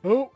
Oh.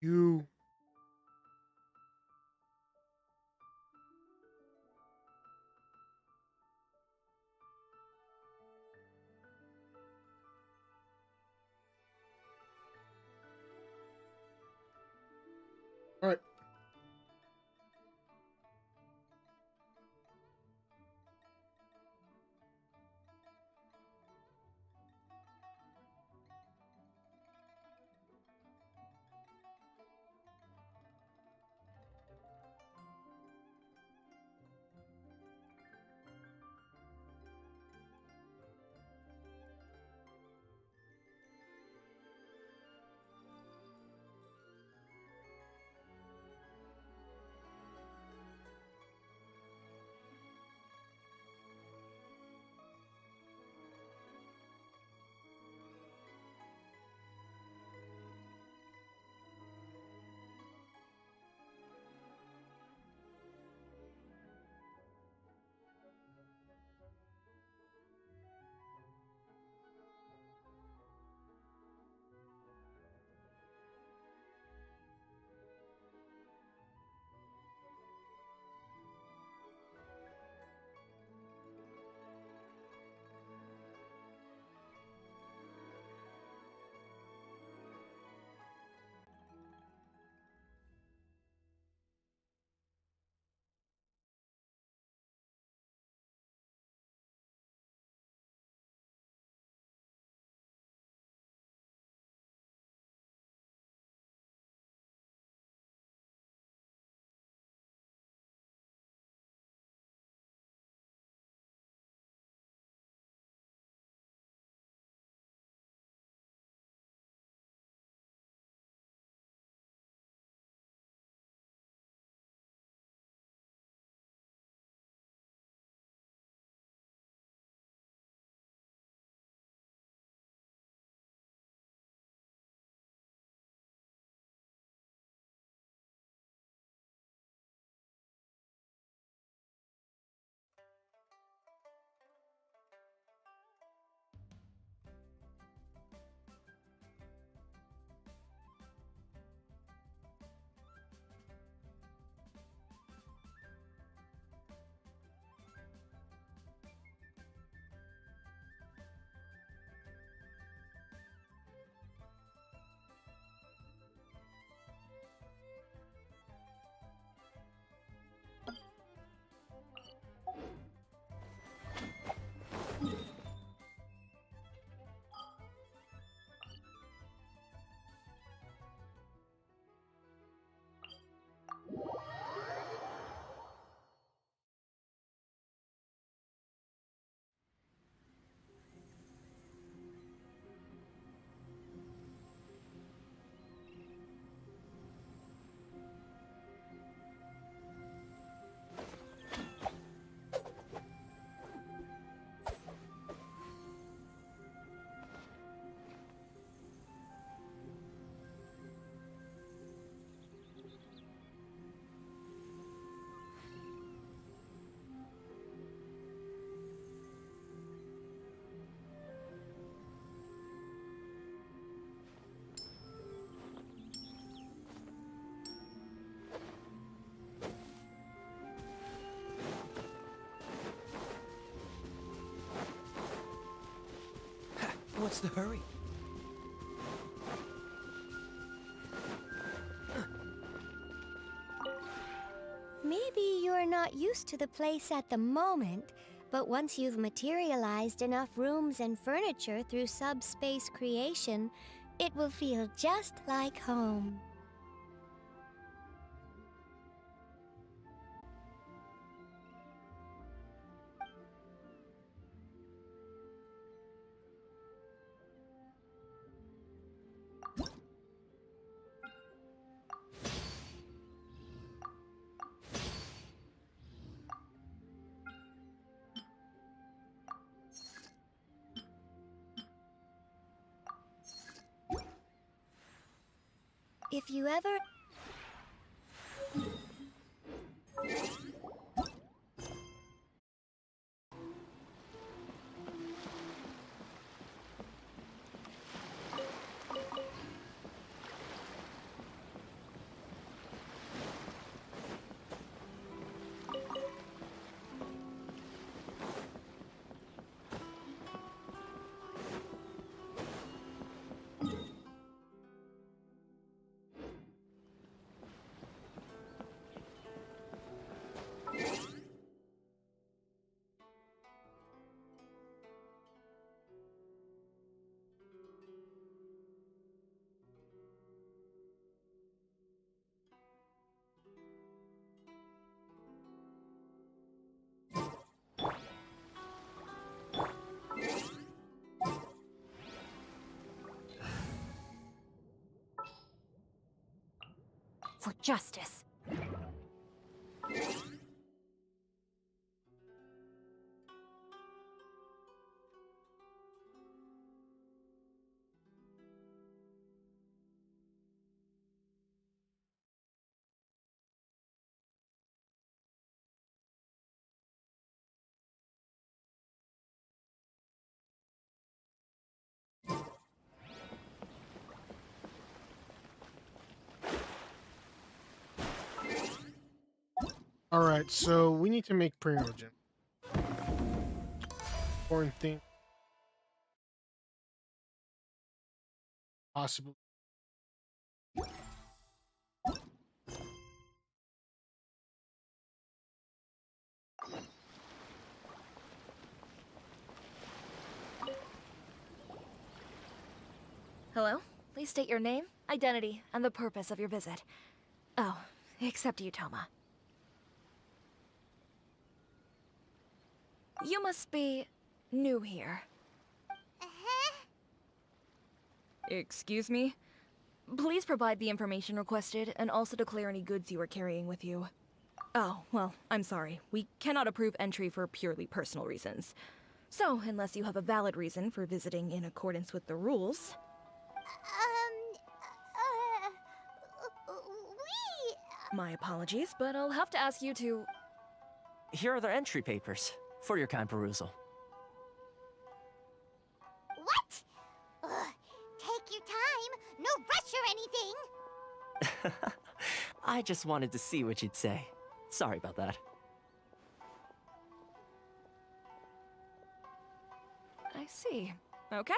You. All right. What's the hurry? Maybe you're not used to the place at the moment, but once you've materialized enough rooms and furniture through subspace creation, it will feel just like home. If you ever... For justice. Alright, so we need to make Primogen. Important thing. Possible. Hello? Please state your name, identity, and the purpose of your visit. Oh, except you, Toma. You must be new here. Excuse me? Please provide the information requested and also declare any goods you are carrying with you. Oh, well, I'm sorry. We cannot approve entry for purely personal reasons. So, unless you have a valid reason for visiting in accordance with the rules... My apologies, but I'll have to ask you to... Here are the entry papers, for your kind perusal. What? Ugh, take your time. No rush or anything. I just wanted to see what you'd say. Sorry about that. I see. Okay.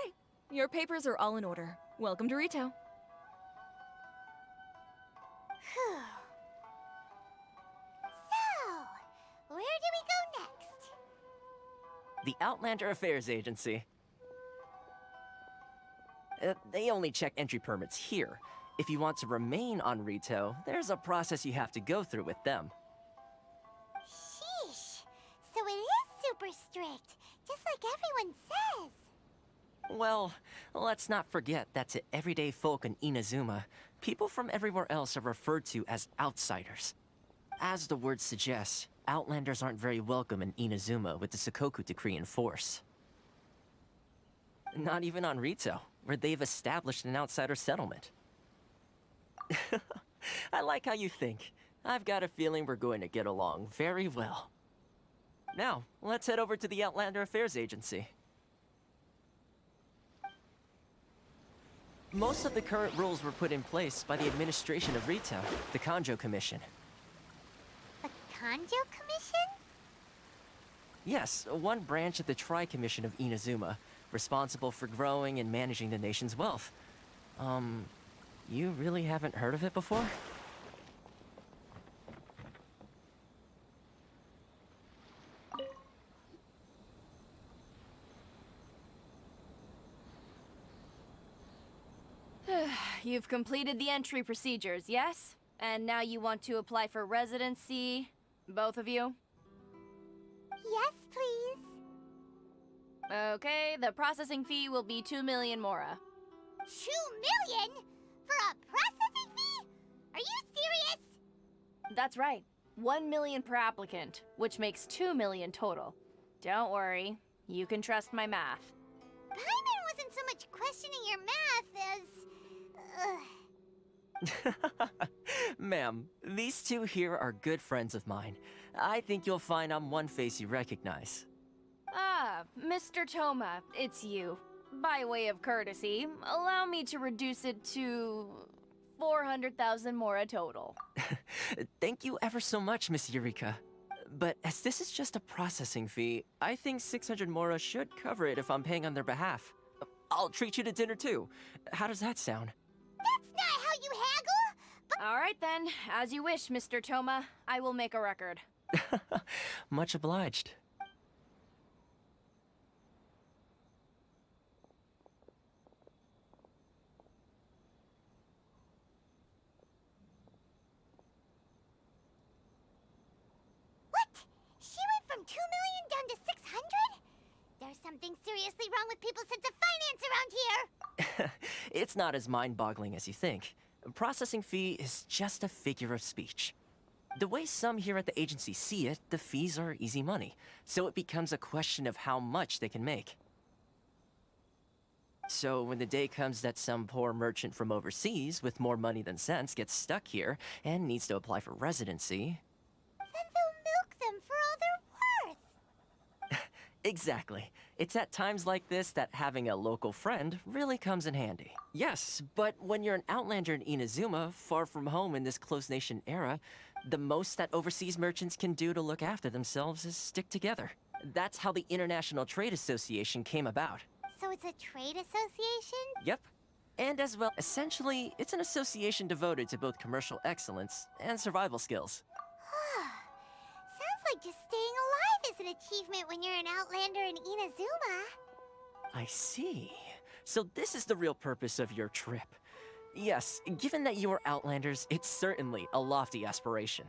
Your papers are all in order. Welcome to Rito. So, where do we go next? The Outlander Affairs Agency. They only check entry permits here. If you want to remain on Rito, there's a process you have to go through with them. Sheesh. So it is super strict, just like everyone says. Well, let's not forget that to everyday folk in Inuzuma, people from everywhere else are referred to as outsiders. As the word suggests, Outlanders aren't very welcome in Inuzuma with the Sakoku Decree in force. Not even on Rito, where they've established an outsider settlement. I like how you think. I've got a feeling we're going to get along very well. Now, let's head over to the Outlander Affairs Agency. Most of the current rules were put in place by the administration of Rito, the Kanjo Commission. The Kanjo Commission? Yes, one branch of the Tri-Commission of Inuzuma, responsible for growing and managing the nation's wealth. You really haven't heard of it before? You've completed the entry procedures, yes? And now you want to apply for residency? Both of you? Yes, please. Okay, the processing fee will be 2 million mora. 2 million? For a processing fee? Are you serious? That's right. 1 million per applicant, which makes 2 million total. Don't worry, you can trust my math. Paimon wasn't so much questioning your math as... Ma'am, these two here are good friends of mine. I think you'll find I'm one face you recognize. Ah, Mr. Toma, it's you. By way of courtesy, allow me to reduce it to 400,000 mora total. Thank you ever so much, Miss Eureka. But as this is just a processing fee, I think 600 mora should cover it if I'm paying on their behalf. I'll treat you to dinner too. How does that sound? That's not how you haggle! All right then, as you wish, Mr. Toma. I will make a record. Much obliged. What? She went from 2 million down to 600? There's something seriously wrong with people's sense of finance around here! It's not as mind-boggling as you think. Processing fee is just a figure of speech. The way some here at the agency see it, the fees are easy money, so it becomes a question of how much they can make. So when the day comes that some poor merchant from overseas with more money than sense gets stuck here and needs to apply for residency... Then they'll milk them for all they're worth! Exactly. It's at times like this that having a local friend really comes in handy. Yes, but when you're an outlander in Inuzuma, far from home in this closed nation era, the most that overseas merchants can do to look after themselves is stick together. That's how the International Trade Association came about. So it's a trade association? Yep. And as well, essentially, it's an association devoted to both commercial excellence and survival skills. Sounds like just staying alive is an achievement when you're an outlander in Inuzuma. I see. So this is the real purpose of your trip. Yes, given that you are Outlanders, it's certainly a lofty aspiration.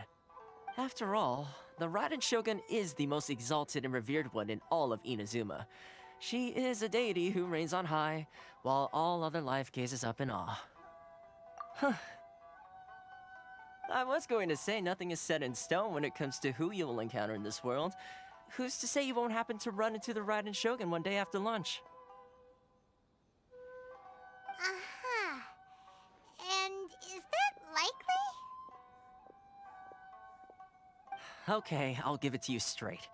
After all, the Raiden Shogun is the most exalted and revered one in all of Inuzuma. She is a deity who reigns on high, while all other life gazes up in awe. Huh. I was going to say nothing is set in stone when it comes to who you will encounter in this world. Who's to say you won't happen to run into the Raiden Shogun one day after lunch? Uh-huh. And is that likely? Okay, I'll give it to you straight.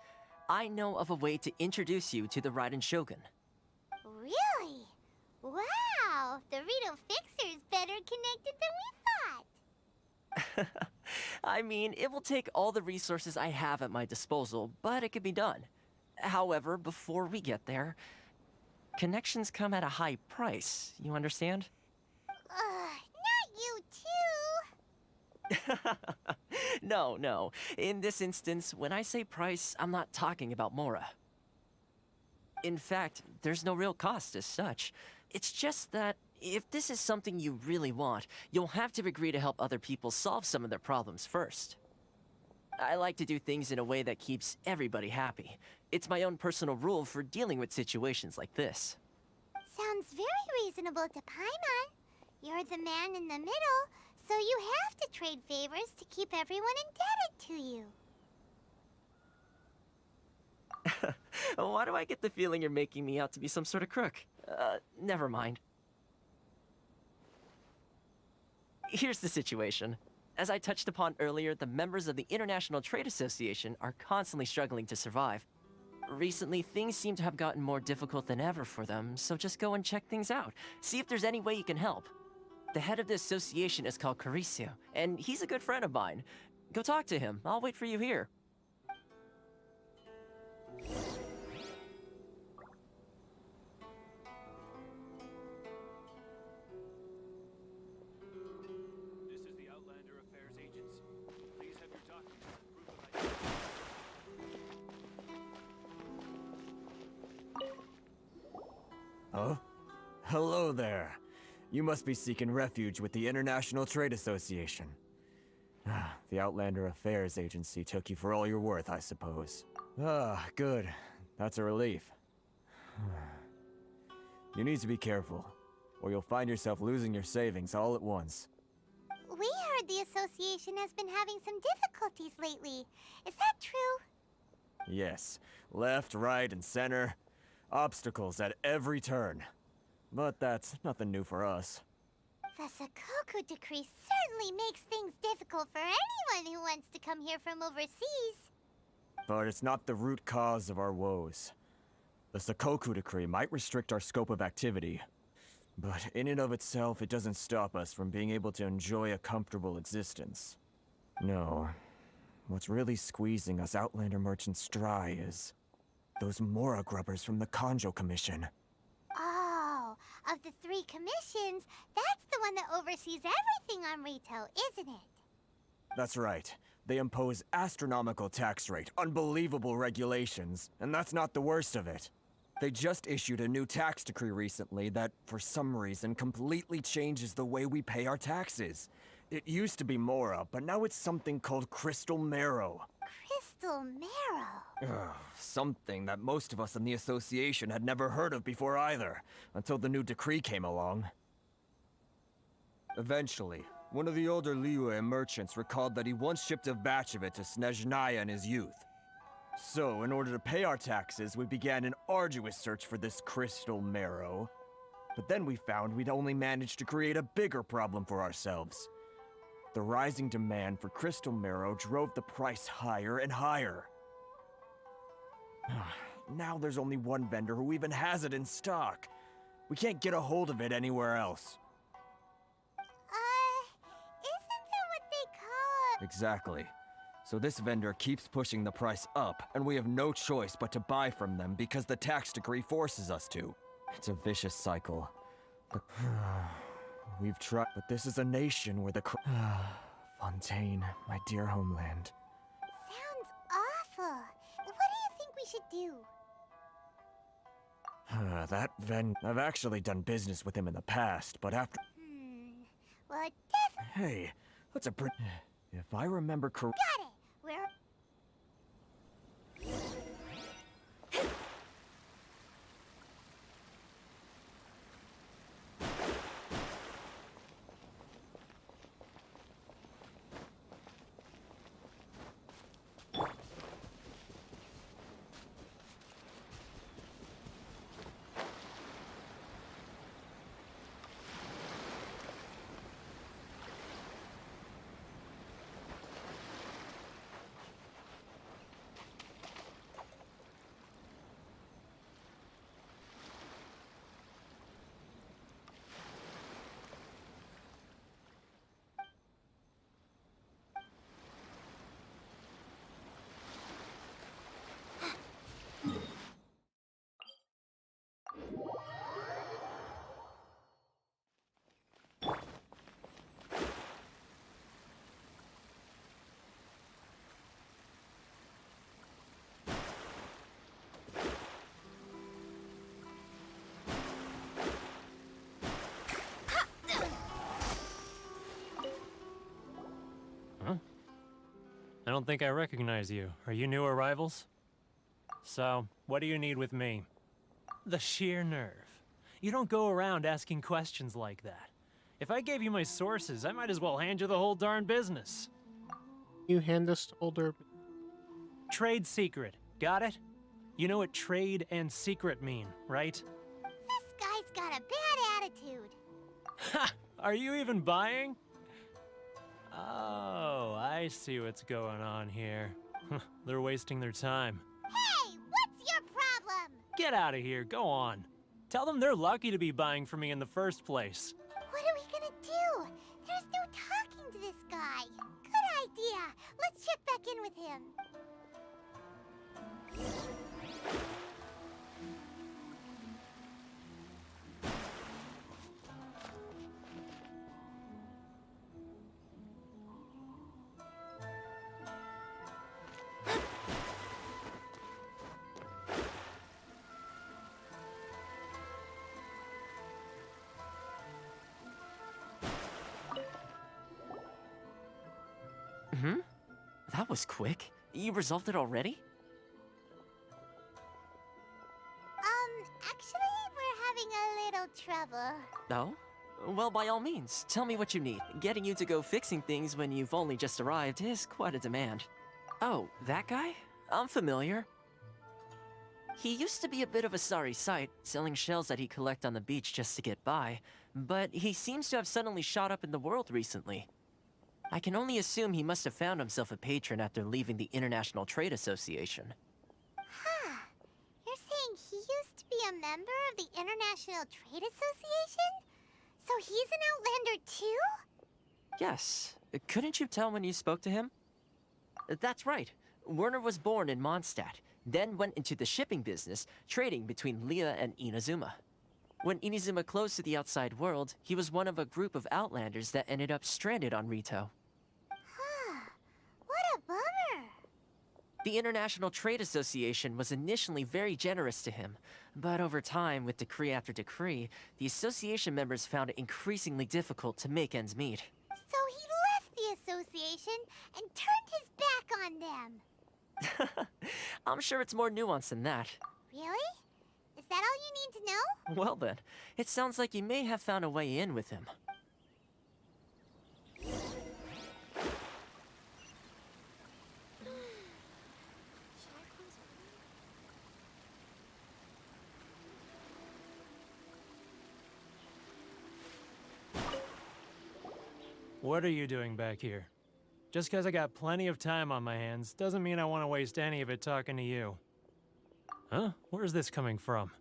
I know of a way to introduce you to the Raiden Shogun. Really? Wow! The Rito Fixer is better connected than we thought! I mean, it will take all the resources I have at my disposal, but it can be done. However, before we get there, connections come at a high price, you understand? Not you too! No. In this instance, when I say price, I'm not talking about Mora. In fact, there's no real cost as such. It's just that if this is something you really want, you'll have to agree to help other people solve some of their problems first. I like to do things in a way that keeps everybody happy. It's my own personal rule for dealing with situations like this. Sounds very reasonable to Paimon. You're the man in the middle, so you have to trade favors to keep everyone indebted to you. Why do I get the feeling you're making me out to be some sort of crook? Never mind. Here's the situation. As I touched upon earlier, the members of the International Trade Association are constantly struggling to survive. Recently, things seem to have gotten more difficult than ever for them, so just go and check things out. See if there's any way you can help. The head of the association is called Caricio, and he's a good friend of mine. Go talk to him. I'll wait for you here. Hello there. You must be seeking refuge with the International Trade Association. The Outlander Affairs Agency took you for all you're worth, I suppose. Ah, good. That's a relief. You need to be careful, or you'll find yourself losing your savings all at once. We heard the association has been having some difficulties lately. Is that true? Yes. Left, right, and center. Obstacles at every turn. But that's nothing new for us. The Sakoku decree certainly makes things difficult for anyone who wants to come here from overseas. But it's not the root cause of our woes. The Sakoku decree might restrict our scope of activity, but in and of itself, it doesn't stop us from being able to enjoy a comfortable existence. No. What's really squeezing us Outlander merchants dry is those Mora grubbers from the Kanjo Commission. Oh, of the 3 commissions, that's the one that oversees everything on retail, isn't it? That's right. They impose astronomical tax rate, unbelievable regulations, and that's not the worst of it. They just issued a new tax decree recently that, for some reason, completely changes the way we pay our taxes. It used to be Mora, but now it's something called Crystal Marrow. Crystal Marrow. Ugh, something that most of us in the association had never heard of before either, until the new decree came along. Eventually, one of the older Liyue merchants recalled that he once shipped a batch of it to Snezhnaya in his youth. So, in order to pay our taxes, we began an arduous search for this crystal marrow. But then we found we'd only managed to create a bigger problem for ourselves. The rising demand for crystal marrow drove the price higher and higher. Now there's only one vendor who even has it in stock. We can't get a hold of it anywhere else. Isn't that what they call Exactly. So this vendor keeps pushing the price up, and we have no choice but to buy from them because the tax decree forces us to. It's a vicious cycle. But we've tried, but this is a nation where the Fontaine, my dear homeland. Sounds awful. What do you think we should do? That I've actually done business with him in the past, but after... Well, it definitely... Hey, that's a If I remember correctly... Got it! Where... I don't think I recognize you. Are you new arrivals? So, what do you need with me? The sheer nerve. You don't go around asking questions like that. If I gave you my sources, I might as well hand you the whole darn business. You hand us older. Trade secret. Got it? You know what trade and secret mean, right? This guy's got a bad attitude. Ha! Are you even buying? Oh, I see what's going on here. They're wasting their time. Hey, what's your problem? Get out of here, go on. Tell them they're lucky to be buying from me in the first place. What are we gonna do? There's no talking to this guy. Good idea. Let's check back in with him. was quick. You resolved it already? Actually, we're having a little trouble. No? Well, by all means, tell me what you need. Getting you to go fixing things when you've only just arrived is quite a demand. Oh, that guy? I'm familiar. He used to be a bit of a sorry sight, selling shells that he'd collect on the beach just to get by, but he seems to have suddenly shot up in the world recently. I can only assume he must have found himself a patron after leaving the International Trade Association. Huh. You're saying he used to be a member of the International Trade Association? So he's an Outlander too? Yes. Couldn't you tell when you spoke to him? That's right. Werner was born in Mondstadt, then went into the shipping business, trading between Leah and Inazuma. When Inazuma closed to the outside world, he was one of a group of Outlanders that ended up stranded on Rito. Huh. What a bummer. The International Trade Association was initially very generous to him, but over time, with decree after decree, the association members found it increasingly difficult to make ends meet. So he left the association and turned his back on them. I'm sure it's more nuanced than that. Really? Is that all you need to know? Well then, it sounds like you may have found a way in with him. What are you doing back here? Just because I got plenty of time on my hands doesn't mean I want to waste any of it talking to you. Huh? Where's this coming from?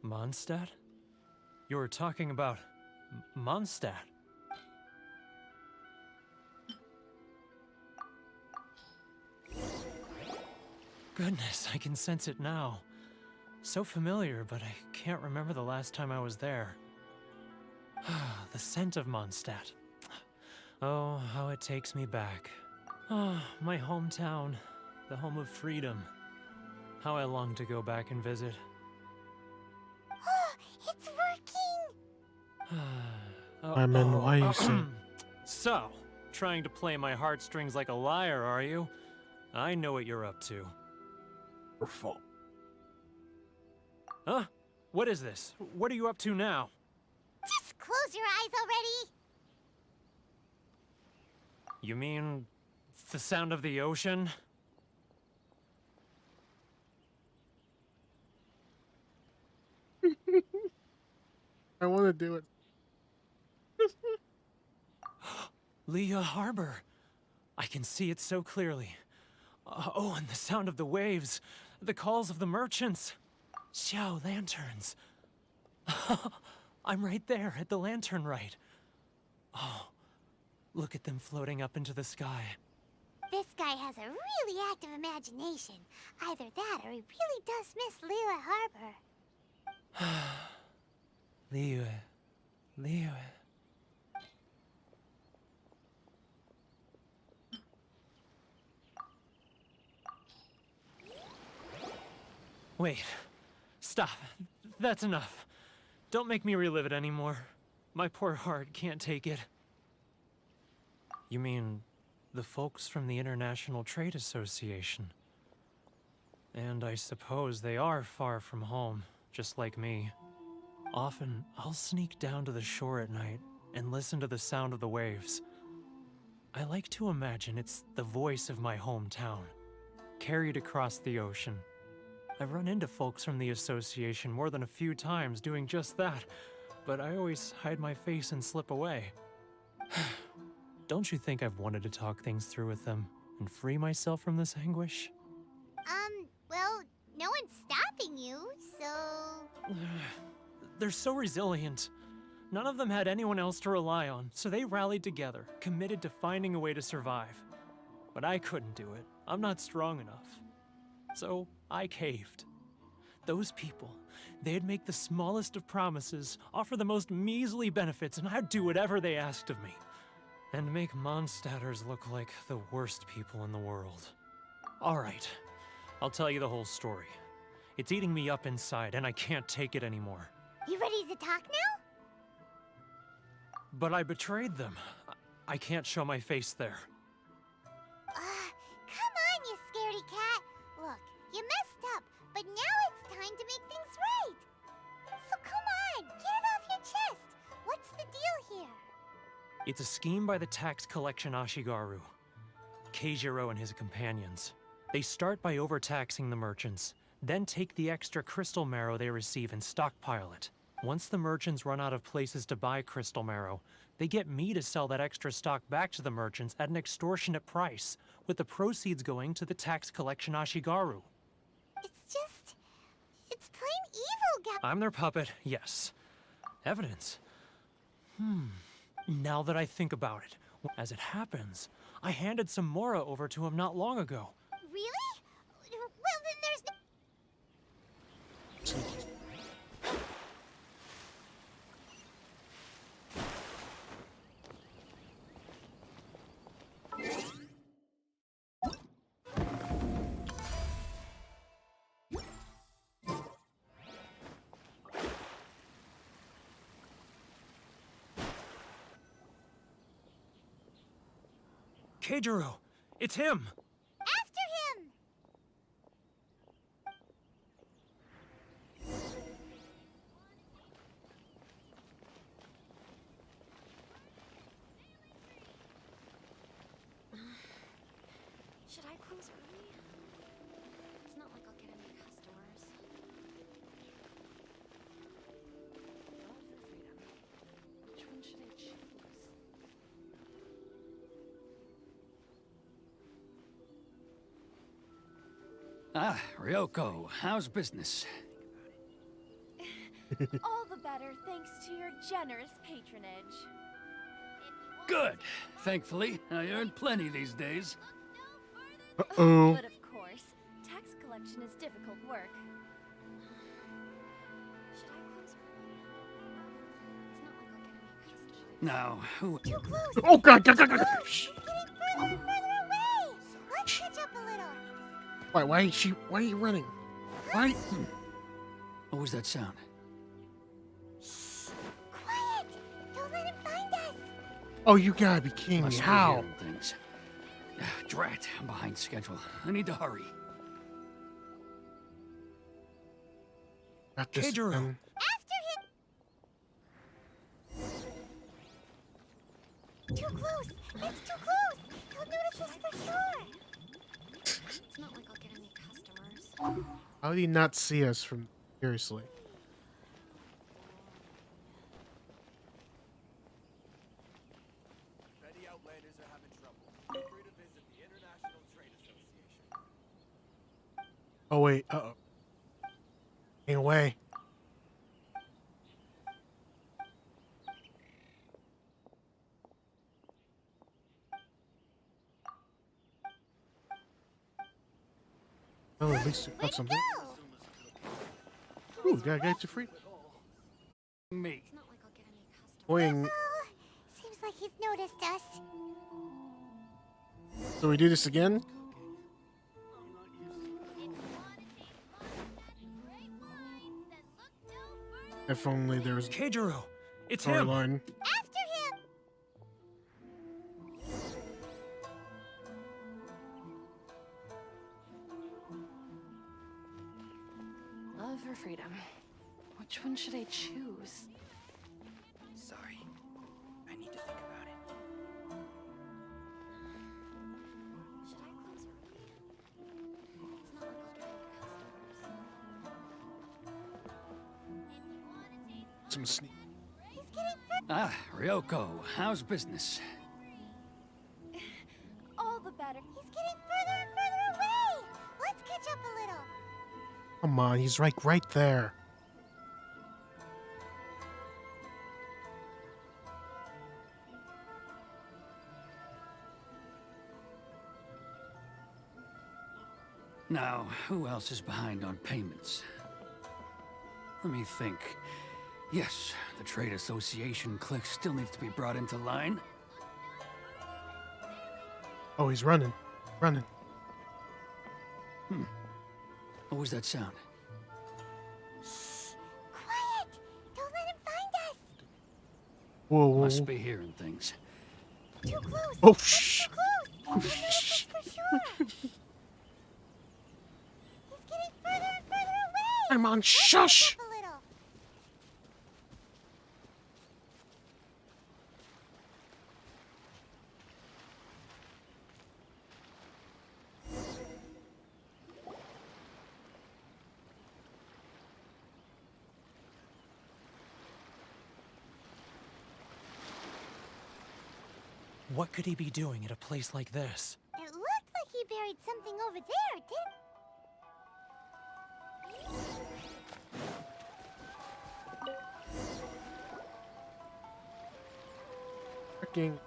Mondstadt? You were talking about Mondstadt. Goodness, I can sense it now. So familiar, but I can't remember the last time I was there. The scent of Mondstadt. Oh, how it takes me back. Oh, my hometown, the home of freedom. How I long to go back and visit. Oh, it's working! Lemon, why you say? So, trying to play my heartstrings like a liar, are you? I know what you're up to. Your fault. Huh? What is this? What are you up to now? Just close your eyes already! You mean the sound of the ocean? I want to do it. Leah Harbor. I can see it so clearly. Oh, and the sound of the waves. The calls of the merchants. Xiao lanterns. I'm right there at the lantern right. Oh, look at them floating up into the sky. This guy has a really active imagination. Either that or he really does miss Liyue Harbor. Liyue. Wait. Stop. That's enough. Don't make me relive it anymore. My poor heart can't take it. You mean the folks from the International Trade Association? And I suppose they are far from home, just like me. Often, I'll sneak down to the shore at night and listen to the sound of the waves. I like to imagine it's the voice of my hometown, carried across the ocean. I've run into folks from the association more than a few times doing just that, but I always hide my face and slip away. Don't you think I've wanted to talk things through with them and free myself from this anguish? Well, no one's stopping you, so... They're so resilient. None of them had anyone else to rely on, so they rallied together, committed to finding a way to survive. But I couldn't do it. I'm not strong enough. So I caved. Those people, they'd make the smallest of promises, offer the most measly benefits, and I'd do whatever they asked of me. And make Mondstadters look like the worst people in the world. All right, I'll tell you the whole story. It's eating me up inside, and I can't take it anymore. You ready to talk now? But I betrayed them. I can't show my face there. Come on, you scaredy cat. Look, you messed up, but now it's time to make things right. So come on, get it off your chest. What's the deal here? It's a scheme by the tax collection Ashigaru. Keijiro and his companions. They start by overtaxing the merchants, then take the extra crystal marrow they receive and stockpile it. Once the merchants run out of places to buy crystal marrow, they get me to sell that extra stock back to the merchants at an extortionate price, with the proceeds going to the tax collection Ashigaru. It's plain evil, I'm their puppet, yes. Evidence? Now that I think about it, as it happens, I handed some Mora over to him not long ago. Really? Well, then there's no... Keijiro! It's him! After him! Should I close early? It's not like I'll get any customers. Love for freedom. Which one should I choose? Ah, Ryoko, how's business? All the better thanks to your generous patronage. Good. Thankfully, I earn plenty these days. Uh-oh. But of course, tax collection is difficult work. Should I close early? It's not like I'll get any customers. Now, who... Too close! Oh god, god, god, god. It's getting further and further away! Let's catch up a little. Why are you running? Why? What was that sound? Quiet! Don't let him find us! Oh, you gotta be kidding me. Must be How? hearing things. Drat, I'm behind schedule. I need to hurry. Got this. Keijiro. man. After him! Too close! It's too close! He'll notice us for sure! It's not like I'll get any customers. How did he not see us from... Seriously. Many Outlanders are having trouble. Feel free to visit the International Trade Association. Oh wait, uh-oh. Ain't away. Oh, at least you got something. Ooh, gotta get you free. Me. It's not like I'll get any customers. Boing. Oh, seems like he's noticed us. So we do this again? If only there was a Keijiro! It's him! storyline. After him! Love or freedom? Which one should I choose? Sorry. I need to think about it. Should I close early? It's not like I'll get any customers. Some sneak. He's getting Ah, Ryoko, how's business? All the better. He's getting further and further away! Let's catch up a little. Come on, he's right there. Now, who else is behind on payments? Let me think. Yes, the Trade Association clique still needs to be brought into line. Oh, he's running. Running. What was that sound? Quiet! Don't let him find us! Whoa, whoa, Must whoa. be hearing things. Too close. Oh, That's shh. too close. I know this for sure. He's getting further and further away. I'm on Let's shush. back up a little. What could he be doing at a place like this? It looked like he buried something over there, didn't? Freaking.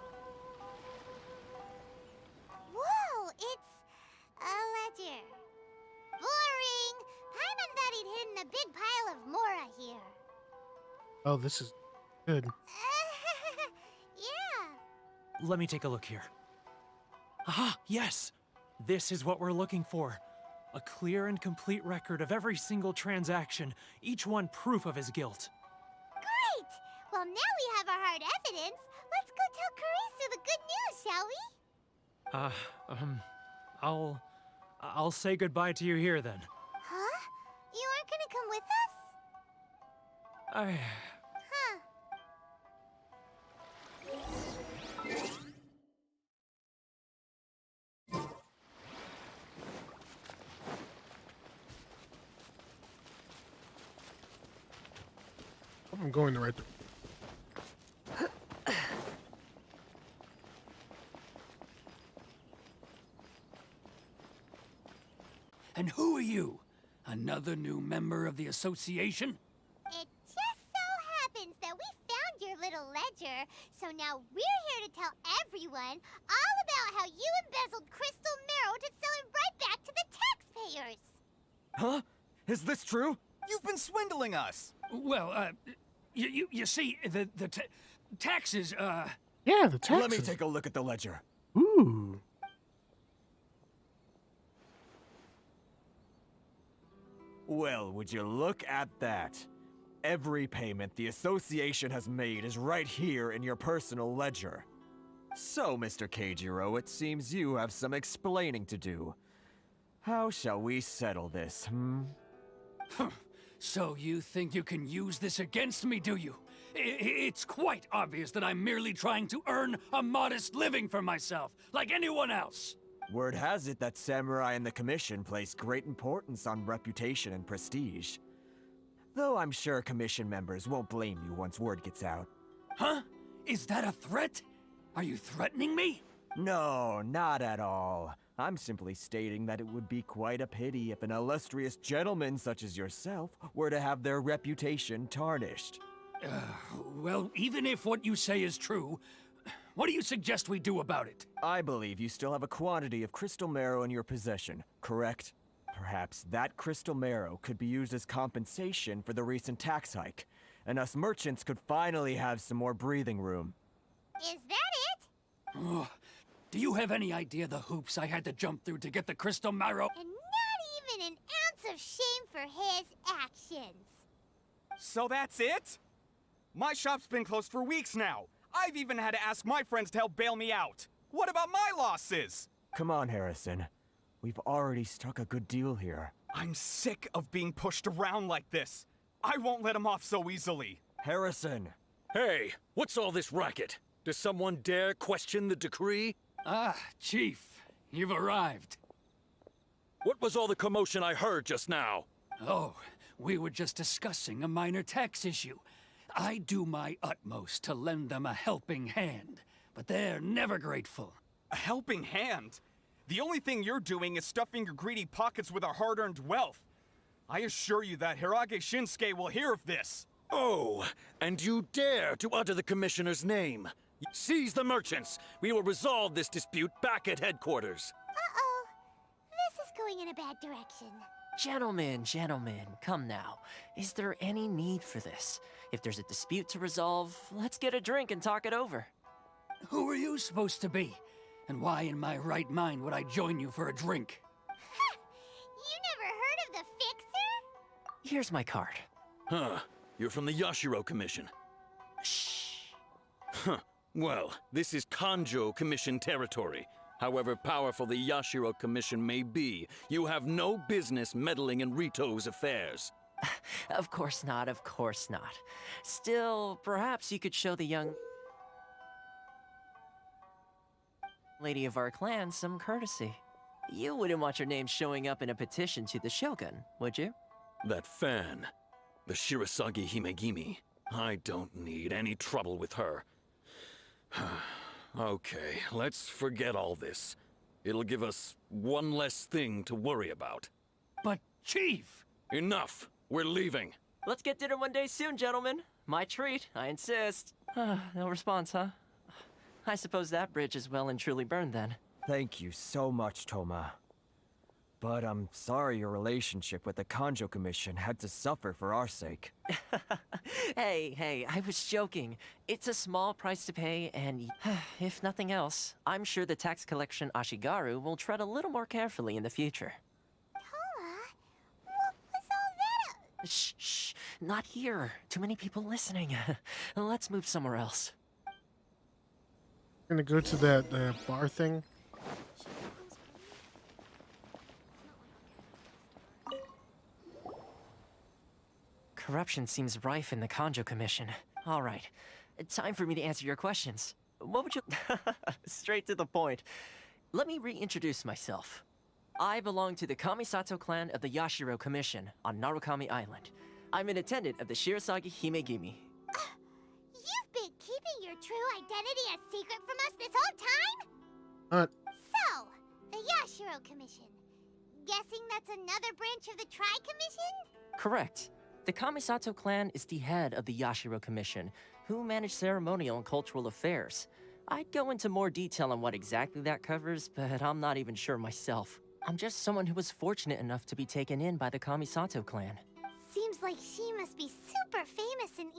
Whoa, it's a ledger. Boring. Paimon thought he'd hidden a big pile of Mora here. Oh, this is good. Yeah. Let me take a look here. Aha, yes! This is what we're looking for. A clear and complete record of every single transaction, each one proof of his guilt. Great! Well, now we have our hard evidence. Let's go tell Karisu the good news, shall we? I'll say goodbye to you here then. Huh? You aren't gonna come with us? Huh. I'm going the right direction. And who are you? Another new member of the association? It just so happens that we found your little ledger, so now we're here to tell everyone all about how you embezzled crystal marrow to sell it right back to the taxpayers. Huh? Is this true? You've been swindling us! Well, you see, the taxes, Yeah, the taxes. Let me take a look at the ledger. Ooh. Well, would you look at that? Every payment the association has made is right here in your personal ledger. So, Mr. Keijiro, it seems you have some explaining to do. How shall we settle this, So you think you can use this against me, do you? It's quite obvious that I'm merely trying to earn a modest living for myself, like anyone else. Word has it that Samurai and the Commission place great importance on reputation and prestige. Though I'm sure Commission members won't blame you once word gets out. Huh? Is that a threat? Are you threatening me? No, not at all. I'm simply stating that it would be quite a pity if an illustrious gentleman such as yourself were to have their reputation tarnished. Well, even if what you say is true, what do you suggest we do about it? I believe you still have a quantity of crystal marrow in your possession, correct? Perhaps that crystal marrow could be used as compensation for the recent tax hike, and us merchants could finally have some more breathing room. Is that it? Do you have any idea the hoops I had to jump through to get the crystal marrow? And not even an ounce of shame for his actions. So that's it? My shop's been closed for weeks now. I've even had to ask my friends to help bail me out. What about my losses? Come on, Harrison. We've already struck a good deal here. I'm sick of being pushed around like this. I won't let him off so easily. Harrison! Hey, what's all this racket? Does someone dare question the decree? Ah, Chief, you've arrived. What was all the commotion I heard just now? Oh, we were just discussing a minor tax issue. I do my utmost to lend them a helping hand, but they're never grateful. A helping hand? The only thing you're doing is stuffing your greedy pockets with our hard-earned wealth. I assure you that Hirage Shinsuke will hear of this. Oh, and you dare to utter the commissioner's name. Seize the merchants. We will resolve this dispute back at headquarters. Uh-oh. This is going in a bad direction. Gentlemen, come now. Is there any need for this? If there's a dispute to resolve, let's get a drink and talk it over. Who are you supposed to be? And why in my right mind would I join you for a drink? You never heard of the Fixer? Here's my card. Huh. You're from the Yashiro Commission. Shh. Huh. Well, this is Kanjo Commission territory. However powerful the Yashiro Commission may be, you have no business meddling in Rito's affairs. Of course not, of course not. Still, perhaps you could show the young lady of our clan some courtesy. You wouldn't want your name showing up in a petition to the Shogun, would you? That fan, the Shirasagi Himegimi, I don't need any trouble with her. Okay, let's forget all this. It'll give us one less thing to worry about. But, Chief! Enough! We're leaving. Let's get dinner one day soon, gentlemen. My treat, I insist. No response, huh? I suppose that bridge is well and truly burned then. Thank you so much, Toma. But I'm sorry your relationship with the Kanjo Commission had to suffer for our sake. Hey, I was joking. It's a small price to pay, and if nothing else, I'm sure the tax collection Ashigaru will tread a little more carefully in the future. Toma, what was all that? Shh, not here. Too many people listening. Let's move somewhere else. Gonna go to that bar thing. Corruption seems rife in the Kanjo Commission. All right, time for me to answer your questions. What would you... Straight to the point. Let me reintroduce myself. I belong to the Kamisato clan of the Yashiro Commission on Narukami Island. I'm an attendant of the Shirasagi Himegimi. You've been keeping your true identity a secret from us this whole time? So, the Yashiro Commission. Guessing that's another branch of the Tri-Commission? Correct. The Kamisato clan is the head of the Yashiro Commission, who manage ceremonial and cultural affairs. I'd go into more detail on what exactly that covers, but I'm not even sure myself. I'm just someone who was fortunate enough to be taken in by the Kamisato clan. Seems like she must be super famous in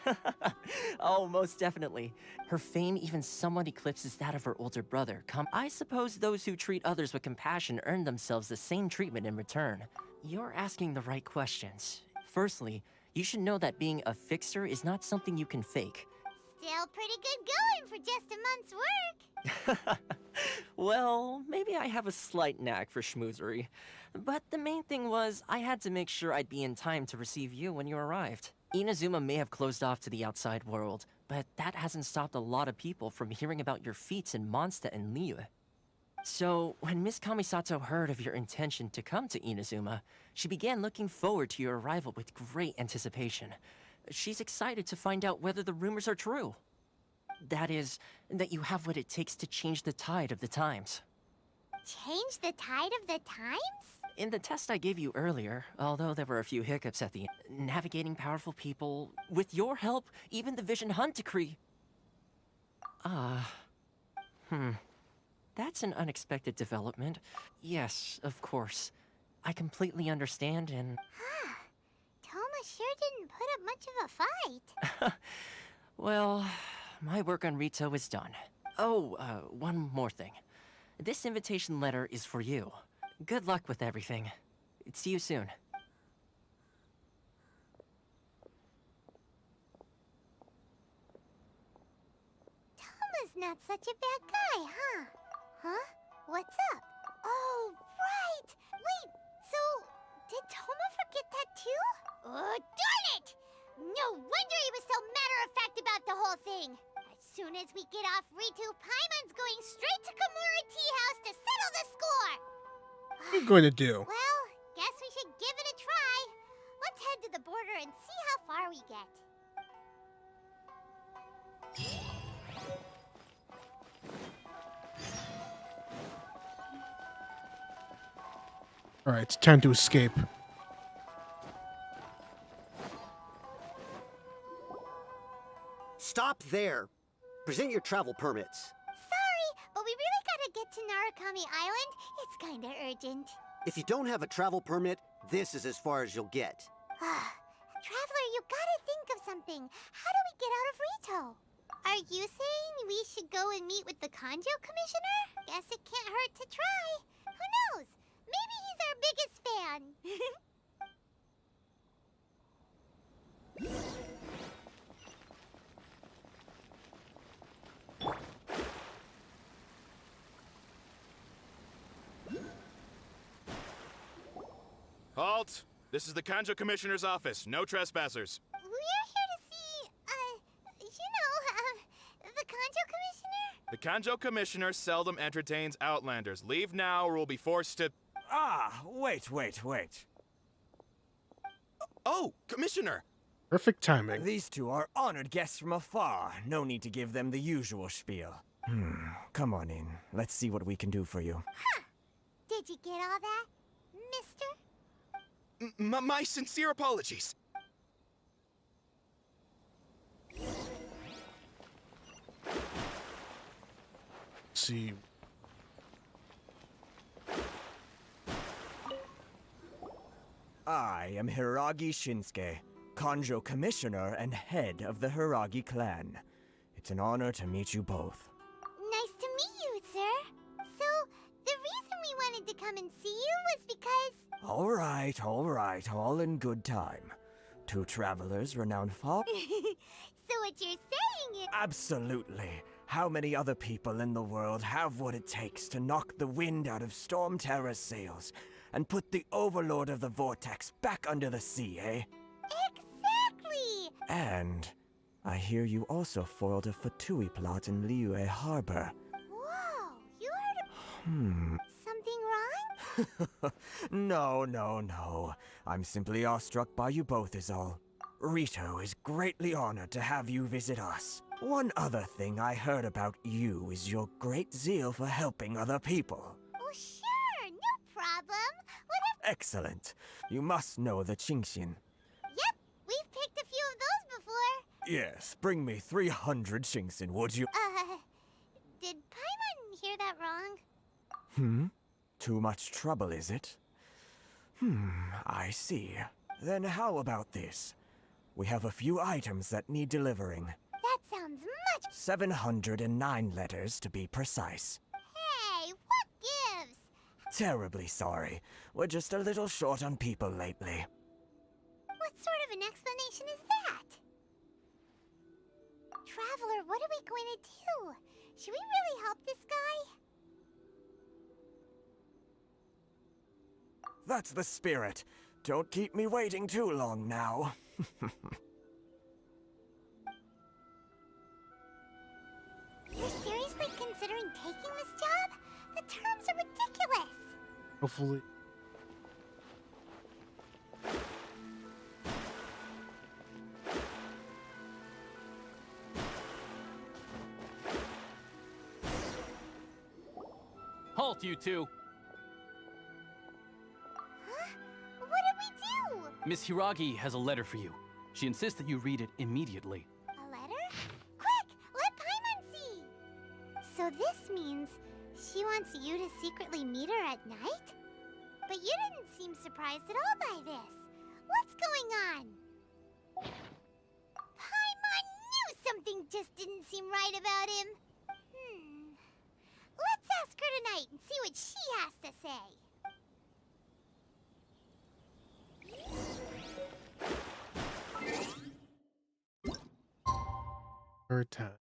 Inuzuma. Oh, most definitely. Her fame even somewhat eclipses that of her older brother. I suppose those who treat others with compassion earn themselves the same treatment in return. You're asking the right questions. Firstly, you should know that being a fixer is not something you can fake. Still pretty good going for just a month's work. Well, maybe I have a slight knack for schmoozery. But the main thing was, I had to make sure I'd be in time to receive you when you arrived. Inazuma may have closed off to the outside world, but that hasn't stopped a lot of people from hearing about your feats in Mondstadt and Liyue. So, when Miss Kamisato heard of your intention to come to Inazuma, she began looking forward to your arrival with great anticipation. She's excited to find out whether the rumors are true. That is, that you have what it takes to change the tide of the times. Change the tide of the times? In the test I gave you earlier, although there were a few hiccups at the end, navigating powerful people, with your help, even the Vision Hunt decree... That's an unexpected development. Yes, of course. I completely understand and... Toma sure didn't put up much of a fight. Well, my work on Rito is done. Oh, one more thing. This invitation letter is for you. Good luck with everything. See you soon. Toma's not such a bad guy, huh? Huh? What's up? Oh, right! Wait, so did Toma forget that too? Oh, darn it! No wonder he was so matter-of-fact about the whole thing. As soon as we get off Ritu, Paimon's going straight to Kamura Tea House to settle the score! What are you going to do? Well, guess we should give it a try. Let's head to the border and see how far we get. Alright, it's time to escape. Stop there. Present your travel permits. Sorry, but we really gotta get to Narukami Island. It's kinda urgent. If you don't have a travel permit, this is as far as you'll get. Traveler, you gotta think of something. How do we get out of Rito? Are you saying we should go and meet with the Kanjo Commissioner? Guess it can't hurt to try. Who knows? Maybe he's our biggest fan. Halt! This is the Kanjo Commissioner's office. No trespassers. We're here to see, the Kanjo Commissioner? The Kanjo Commissioner seldom entertains Outlanders. Leave now or we'll be forced to... Ah, wait. Oh, Commissioner! Perfect timing. These two are honored guests from afar. No need to give them the usual spiel. Come on in. Let's see what we can do for you. Huh. Did you get all that, mister? My sincere apologies. See. I am Hiragi Shinsuke, Kanjo Commissioner and head of the Hiragi clan. It's an honor to meet you both. Nice to meet you, sir. So, the reason we wanted to come and see you was because... All right, all in good time. Two travelers renowned far... So what you're saying is... Absolutely. How many other people in the world have what it takes to knock the wind out of Storm Terror's sails and put the Overlord of the Vortex back under the sea, eh? Exactly! And I hear you also foiled a Fatui plot in Liyue Harbor. Whoa, you heard of... Something wrong? No. I'm simply awestruck by you both is all. Rito is greatly honored to have you visit us. One other thing I heard about you is your great zeal for helping other people. Oh, sure, no problem. Whatever. Excellent. You must know the Genshin. Yep, we've picked a few of those before. Yes, bring me 300 Genshin, would you? Did Paimon hear that wrong? Too much trouble, is it? I see. Then how about this? We have a few items that need delivering. That sounds much... 709 letters, to be precise. Hey, what gives? Terribly sorry. We're just a little short on people lately. What sort of an explanation is that? Traveler, what are we going to do? Should we really help this guy? That's the spirit. Don't keep me waiting too long now. You're seriously considering taking this job? The terms are ridiculous. Hopefully. Halt, you two! Huh? What did we do? Miss Hiragi has a letter for you. She insists that you read it immediately. A letter? Quick, let Paimon see! So this means she wants you to secretly meet her at night? But you didn't seem surprised at all by this. What's going on? Paimon knew something just didn't seem right about him. Let's ask her tonight and see what she has to say. Her time.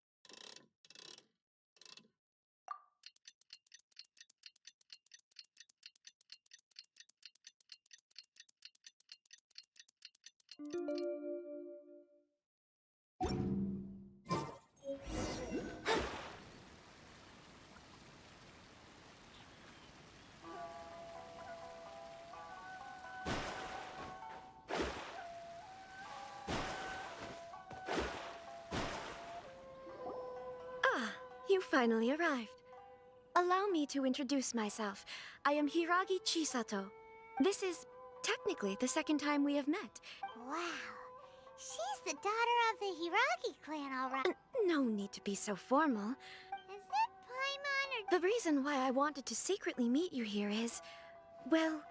You finally arrived. Allow me to introduce myself. I am Hiragi Chisato. This is technically the second time we have met. Wow. She's the daughter of the Hiragi clan, all right. No need to be so formal. Is it Paimon or... The reason why I wanted to secretly meet you here is... well,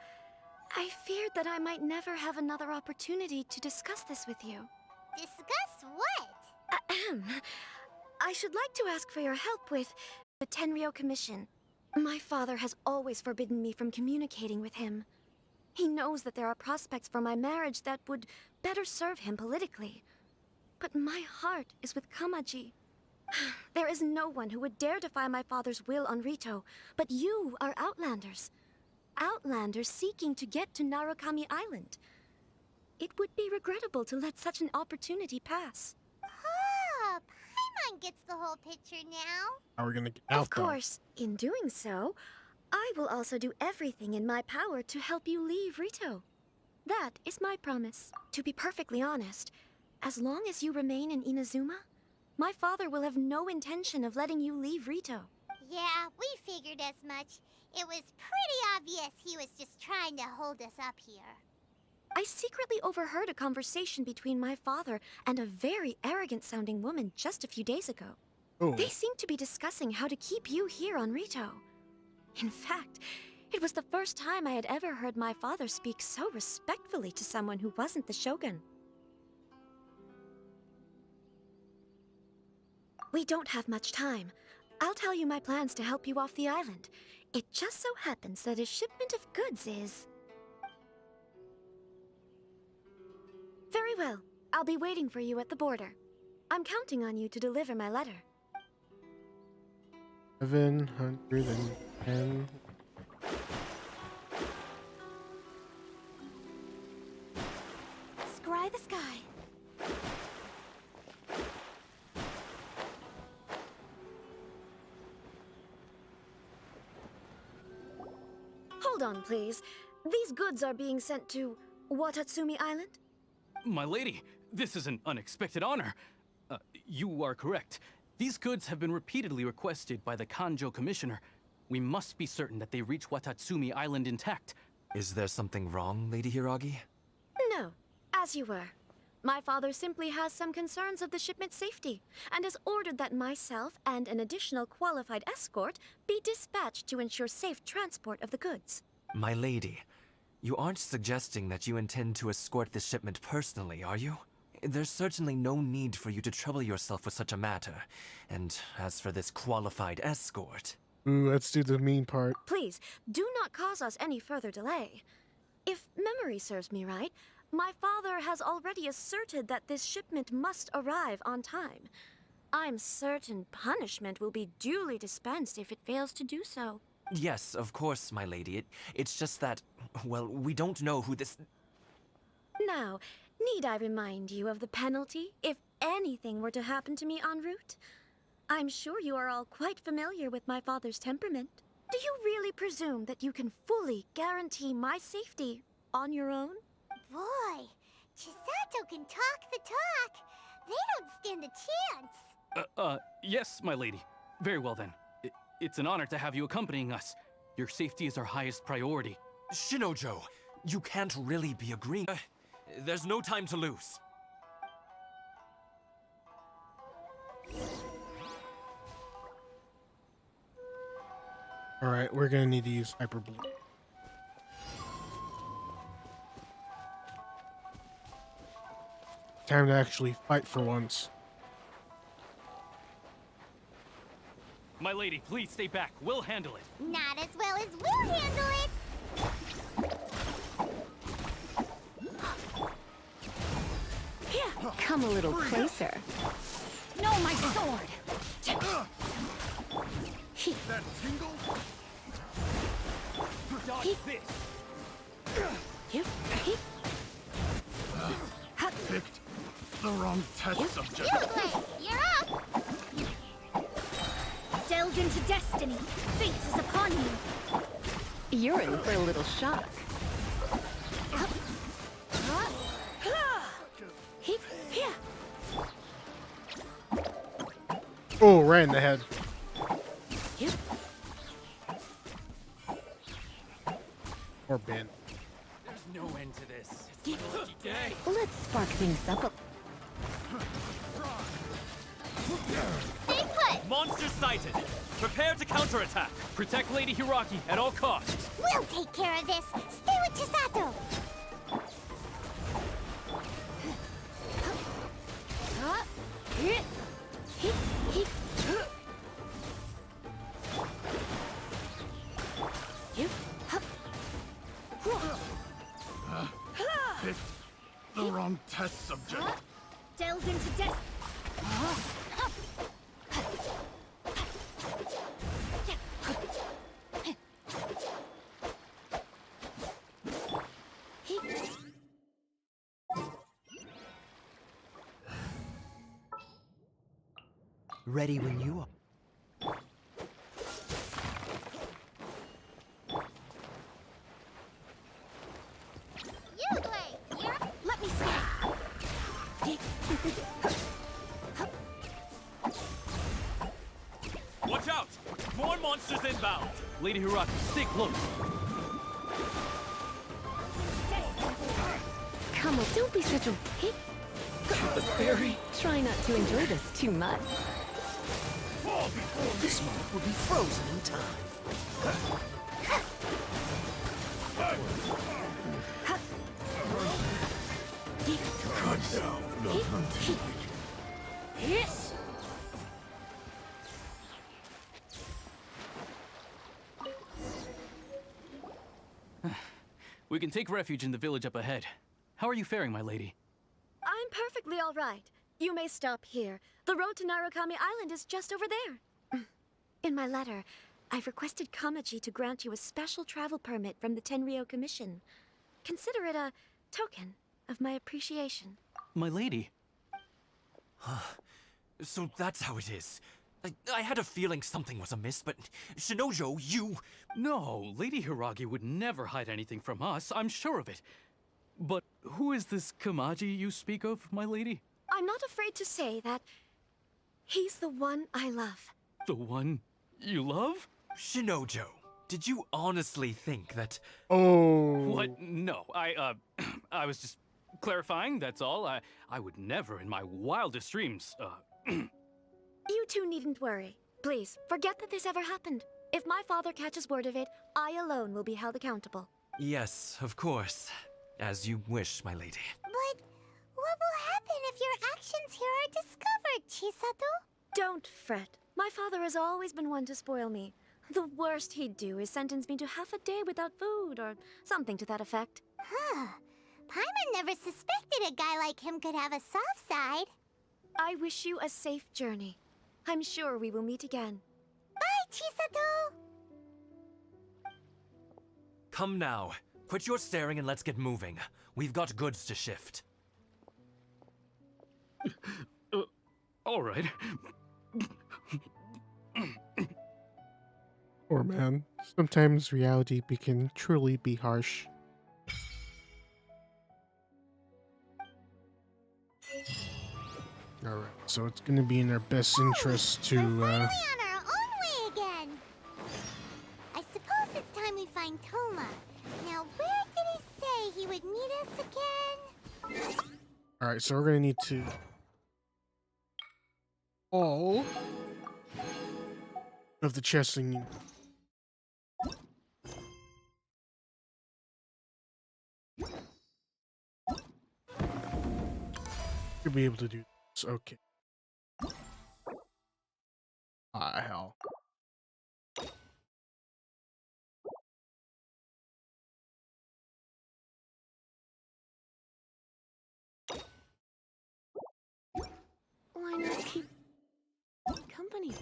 I feared that I might never have another opportunity to discuss this with you. Discuss what? Ahem. I should like to ask for your help with the Tenryou Commission. My father has always forbidden me from communicating with him. He knows that there are prospects for my marriage that would better serve him politically. But my heart is with Kamaji. There is no one who would dare defy my father's will on Rito, but you are Outlanders. outlanders seeking to get to Narukami Island. It would be regrettable to let such an opportunity pass. Oh, Paimon gets the whole picture now. How are we gonna get out? Of course, in doing so, I will also do everything in my power to help you leave Rito. That is my promise. To be perfectly honest, as long as you remain in Inazuma, my father will have no intention of letting you leave Rito. Yeah, we figured as much. It was pretty obvious he was just trying to hold us up here. I secretly overheard a conversation between my father and a very arrogant-sounding woman just a few days ago. Oh. They seemed to be discussing how to keep you here on Rito. In fact, it was the first time I had ever heard my father speak so respectfully to someone who wasn't the Shogun. We don't have much time. I'll tell you my plans to help you off the island. It just so happens that a shipment of goods is... Very well. I'll be waiting for you at the border. I'm counting on you to deliver my letter. 710. Scry the sky. Hold on, please. These goods are being sent to Watatsumi Island? My lady, this is an unexpected honor. You are correct. These goods have been repeatedly requested by the Kanjo Commissioner. We must be certain that they reach Watatsumi Island intact. Is there something wrong, Lady Hiragi? No, as you were. My father simply has some concerns of the shipment's safety, and has ordered that myself and an additional qualified escort be dispatched to ensure safe transport of the goods. My lady, you aren't suggesting that you intend to escort this shipment personally, are you? There's certainly no need for you to trouble yourself with such a matter. And as for this qualified escort... Ooh, let's do the mean part. Please, do not cause us any further delay. If memory serves me right, my father has already asserted that this shipment must arrive on time. I'm certain punishment will be duly dispensed if it fails to do so. Yes, of course, my lady. It's just that, well, we don't know who this... Now, need I remind you of the penalty if anything were to happen to me en route? I'm sure you are all quite familiar with my father's temperament. Do you really presume that you can fully guarantee my safety on your own? Boy, Chisato can talk the talk. They don't stand a chance. Yes, my lady. Very well then. It's an honor to have you accompanying us. Your safety is our highest priority. Shinojo, you can't really be agreeing. There's no time to lose. Alright, we're gonna need to use Hyper Blue. Time to actually fight for once. My lady, please stay back. We'll handle it. Not as well as we'll handle it. Come a little closer. No, my sword! That tingle? Dodge this! Picked the wrong test subject. Uglay, you're up! Delve into destiny. Fate is upon you. You're in for a little shock. Oh, right in the head. Or Ben. There's no end to this. It's a lucky day. Let's spark things up a... Stay put! Monster sighted. Prepare to counterattack. Protect Lady Hiragi at all costs. We'll take care of this. Stay with Chisato. Picked the wrong test subject. Delve into destiny. Ready when you are. Let me scan. Watch out! More monsters inbound! Lady Hiraki, stay close. Come on, don't be such a pig. Very. Try not to enjoy this too much. This moment will be frozen in time. Cut down the hunting. Yes. We can take refuge in the village up ahead. How are you faring, my lady? I'm perfectly all right. You may stop here. The road to Narukami Island is just over there. In my letter, I've requested Kamaji to grant you a special travel permit from the Tenryou Commission. Consider it a token of my appreciation. My lady? So that's how it is. I had a feeling something was amiss, but Shinojo, you... No, Lady Hiragi would never hide anything from us, I'm sure of it. But who is this Kamaji you speak of, my lady? I'm not afraid to say that he's the one I love. The one you love? Shinojo, did you honestly think that... Oh. What? No, I was just clarifying, that's all. I would never in my wildest dreams, You two needn't worry. Please, forget that this ever happened. If my father catches word of it, I alone will be held accountable. Yes, of course. As you wish, my lady. But what will happen if your actions here are discovered, Chisato? Don't fret. My father has always been one to spoil me. The worst he'd do is sentence me to half a day without food, or something to that effect. Huh. Paimon never suspected a guy like him could have a soft side. I wish you a safe journey. I'm sure we will meet again. Bye, Chisato! Come now. Quit your staring and let's get moving. We've got goods to shift. All right. Poor man. Sometimes reality can truly be harsh. Alright, so it's gonna be in our best interest to, We're finally on our own way again! I suppose it's time we find Toma. Now, where did he say he would meet us again? Alright, so we're gonna need to... all of the chests we need. Should be able to do this. Okay. Ah, hell. Why not keep company?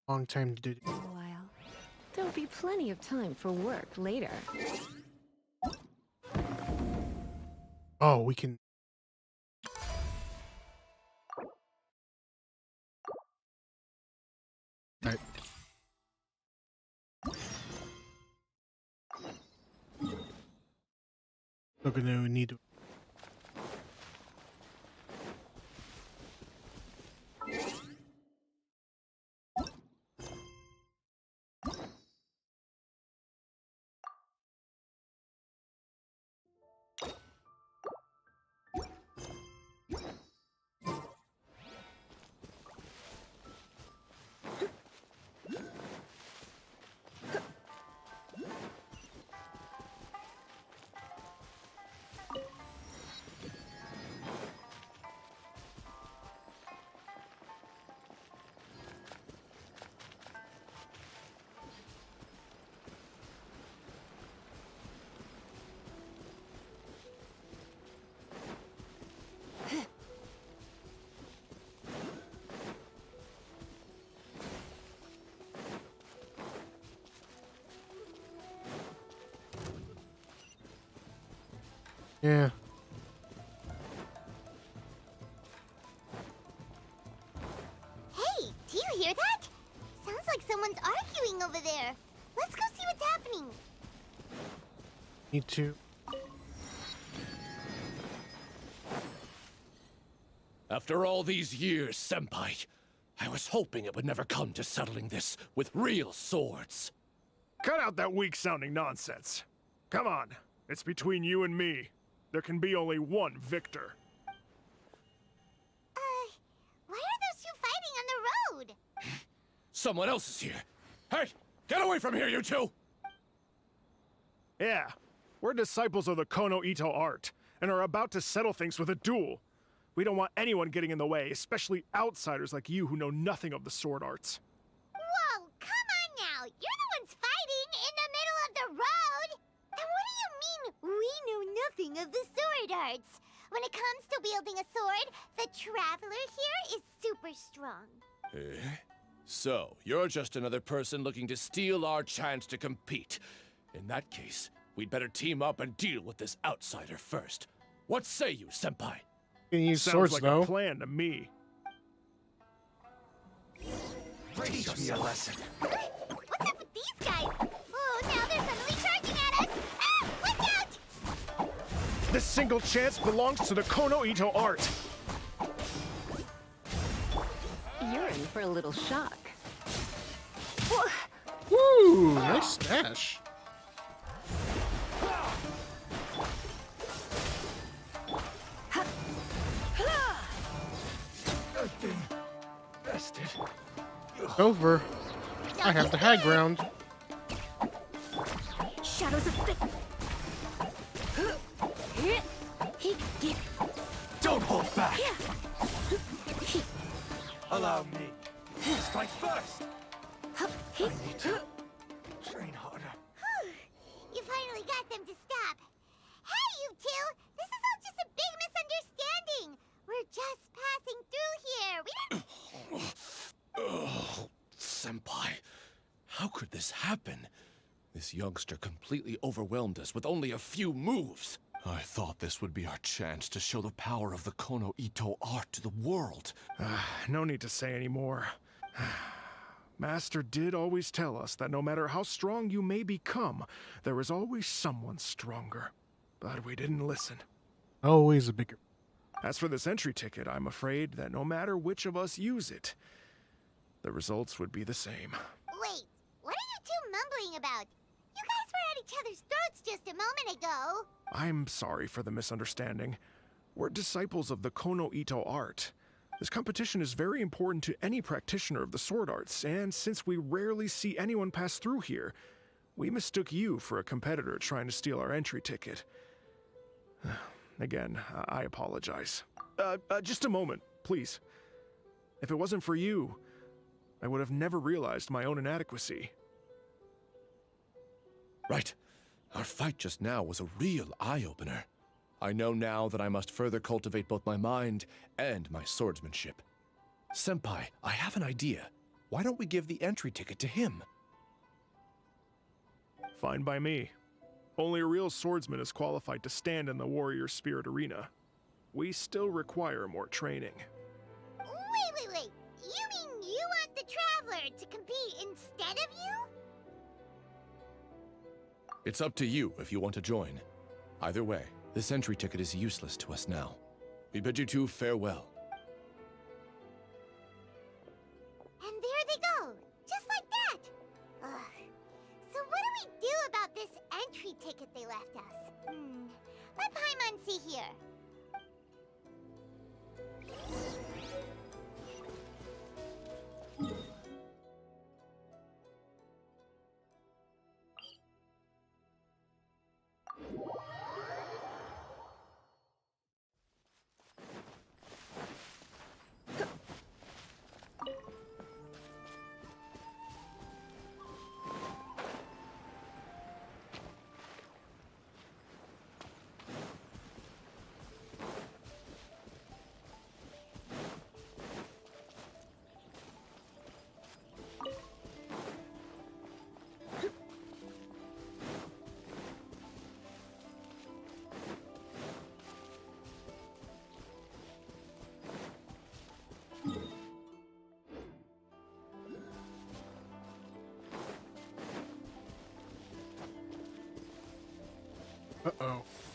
Long time to do it. A while. There'll be plenty of time for work later. Oh, we can... Right. We're gonna need... Yeah. doing over there? Let's go see what's happening. Me too. After all these years, Senpai, I was hoping it would never come to settling this with real swords. Cut out that weak-sounding nonsense. Come on, it's between you and me. There can be only one victor. Why are those two fighting on the road? Someone else is here. Hey, get away from here, you two! Yeah, we're disciples of the Kono Ito art, and are about to settle things with a duel. We don't want anyone getting in the way, especially outsiders like you who know nothing of the sword arts. Whoa, come on now! You're the ones fighting in the middle of the road! And what do you mean, we know nothing of the sword arts? When it comes to wielding a sword, the Traveler here is super strong. Eh? So, you're just another person looking to steal our chance to compete. In that case, we'd better team up and deal with this outsider first. What say you, Senpai? You can use Sounds swords, like though. a plan to me. Teach me a lesson. What's up with these guys? Oh, now they're suddenly charging at us! Ah, watch out! This single chance belongs to the Kono Ito art. You're in for a little shock. Woo! Nice stash. It's over. I have the high ground. Shadows of Fate. Don't hold back. Allow me. Strike first. I need to train harder. You finally got them to stop. Hey, you two! This is all just a big misunderstanding. We're just passing through here. We didn't... Oh, Senpai, how could this happen? This youngster completely overwhelmed us with only a few moves. I thought this would be our chance to show the power of the Kono Ito art to the world. No need to say any more. Master did always tell us that no matter how strong you may become, there is always someone stronger. But we didn't listen. Always a bigger. As for this entry ticket, I'm afraid that no matter which of us use it, the results would be the same. Wait, what are you two mumbling about? You guys were at each other's throats just a moment ago. I'm sorry for the misunderstanding. We're disciples of the Kono Ito art. This competition is very important to any practitioner of the sword arts, and since we rarely see anyone pass through here, we mistook you for a competitor trying to steal our entry ticket. Again, I apologize. Just a moment, please. If it wasn't for you, I would have never realized my own inadequacy. Right. Our fight just now was a real eye-opener. I know now that I must further cultivate both my mind and my swordsmanship. Senpai, I have an idea. Why don't we give the entry ticket to him? Fine by me. Only a real swordsman is qualified to stand in the warrior spirit arena. We still require more training. Wait. You mean you want the Traveler to compete instead of you? It's up to you if you want to join. Either way, this entry ticket is useless to us now. We bid you two farewell. And there they go, just like that. Ugh. So what do we do about this entry ticket they left us? Let Paimon see here.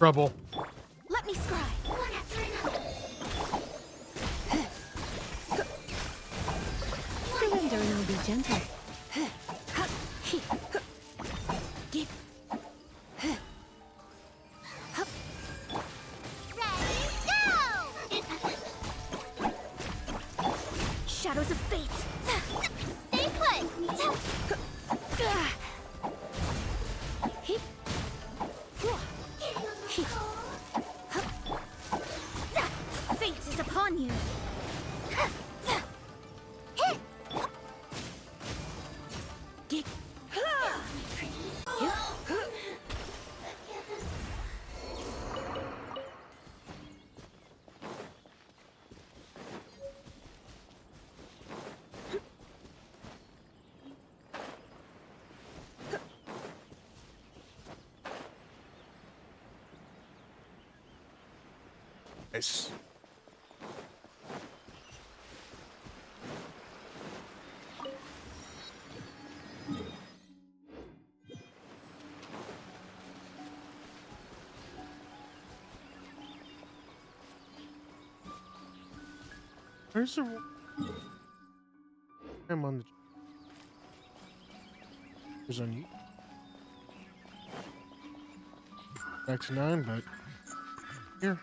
Trouble. Let me scry. Surrender and I'll be gentle. Shadows of fate. Stay put. Fate is upon you. Nice. Where's the... I'm on the... It's on you. Back to 9, but... Here.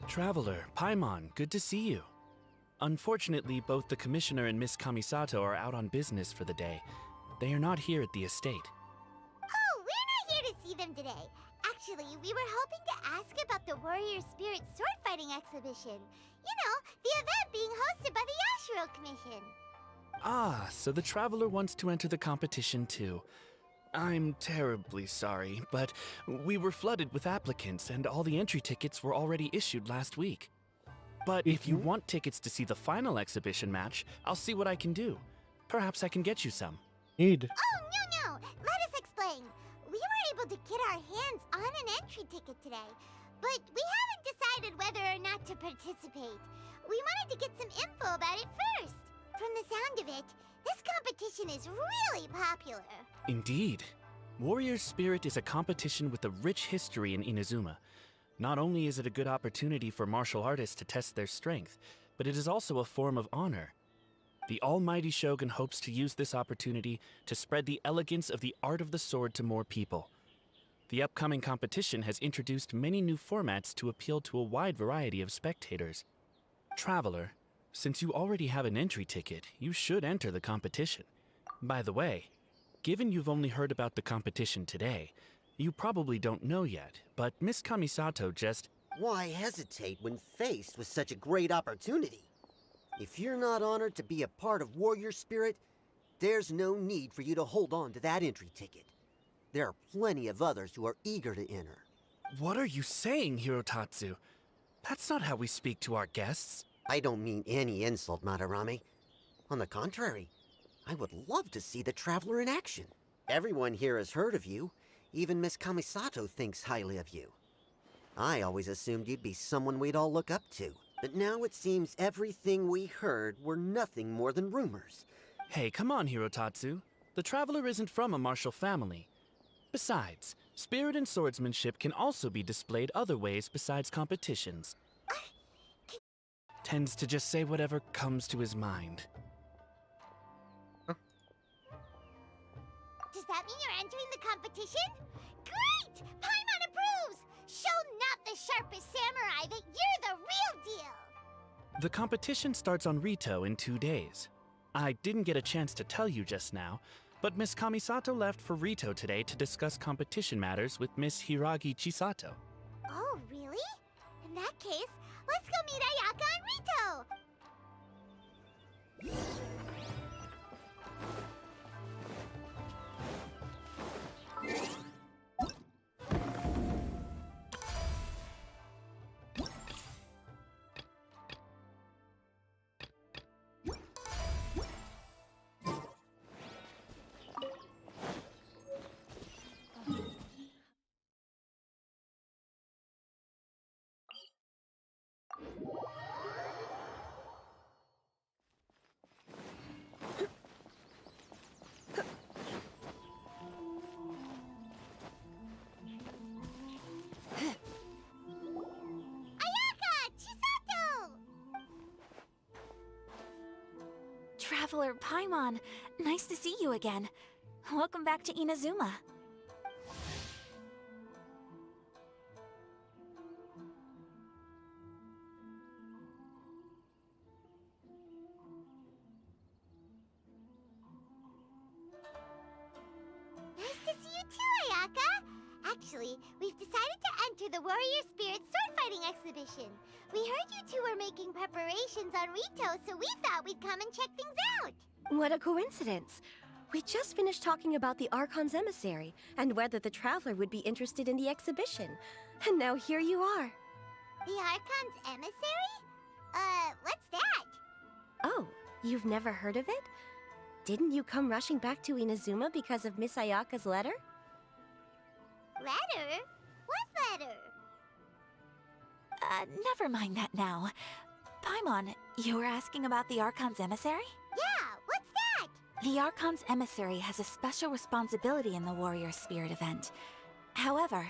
Traveler, Paimon, good to see you. Unfortunately, both the Commissioner and Miss Kamisato are out on business for the day. They are not here at the estate. Oh, we're not here to see them today. Actually, we were hoping to ask about the Warrior Spirit sword fighting exhibition. You know, the event being hosted by the Yashiro Commission. Ah, so the Traveler wants to enter the competition too. I'm terribly sorry, but we were flooded with applicants and all the entry tickets were already issued last week. But if you want tickets to see the final exhibition match, I'll see what I can do. Perhaps I can get you some. Need. Oh, no. Let us explain. We were able to get our hands on an entry ticket today, but we haven't decided whether or not to participate. We wanted to get some info about it first. From the sound of it, this competition is really popular. Indeed. Warrior Spirit is a competition with a rich history in Inuzuma. Not only is it a good opportunity for martial artists to test their strength, but it is also a form of honor. The Almighty Shogun hopes to use this opportunity to spread the elegance of the art of the sword to more people. The upcoming competition has introduced many new formats to appeal to a wide variety of spectators. Traveler, since you already have an entry ticket, you should enter the competition. By the way, given you've only heard about the competition today, you probably don't know yet, but Miss Kamisato just... Why hesitate when faced with such a great opportunity? If you're not honored to be a part of Warrior Spirit, there's no need for you to hold on to that entry ticket. There are plenty of others who are eager to enter. What are you saying, Hirotatsu? That's not how we speak to our guests. I don't mean any insult, Madarame. On the contrary, I would love to see the Traveler in action. Everyone here has heard of you. Even Miss Kamisato thinks highly of you. I always assumed you'd be someone we'd all look up to. But now it seems everything we heard were nothing more than rumors. Hey, come on, Hirotatsu. The Traveler isn't from a martial family. Besides, spirit and swordsmanship can also be displayed other ways besides competitions. Tends to just say whatever comes to his mind. Does that mean you're entering the competition? Great! Paimon approves! Show not the sharpest samurai that you're the real deal! The competition starts on Rito in 2 days. I didn't get a chance to tell you just now, But Miss Kamisato left for Rito today to discuss competition matters with Miss Hiragi Chisato. Oh, really? In that case, let's go meet Ayaka and Rito! Traveler Paimon, nice to see you again. Welcome back to Inazuma. Nice to see you too, Ayaka! Actually, we've decided to enter the Warrior Spirit sword fighting exhibition. We heard you two were making preparations on Rito, so we thought we'd come and check things out. What a coincidence. We just finished talking about the Archon's emissary and whether the Traveler would be interested in the exhibition. And now here you are. The Archon's emissary? What's that? Oh, you've never heard of it? Didn't you come rushing back to Inazuma because of Miss Ayaka's letter? Letter? What letter? Never mind that now. Paimon, you were asking about the Archon's emissary? Yeah, what's that? The Archon's emissary has a special responsibility in the Warrior Spirit event. However,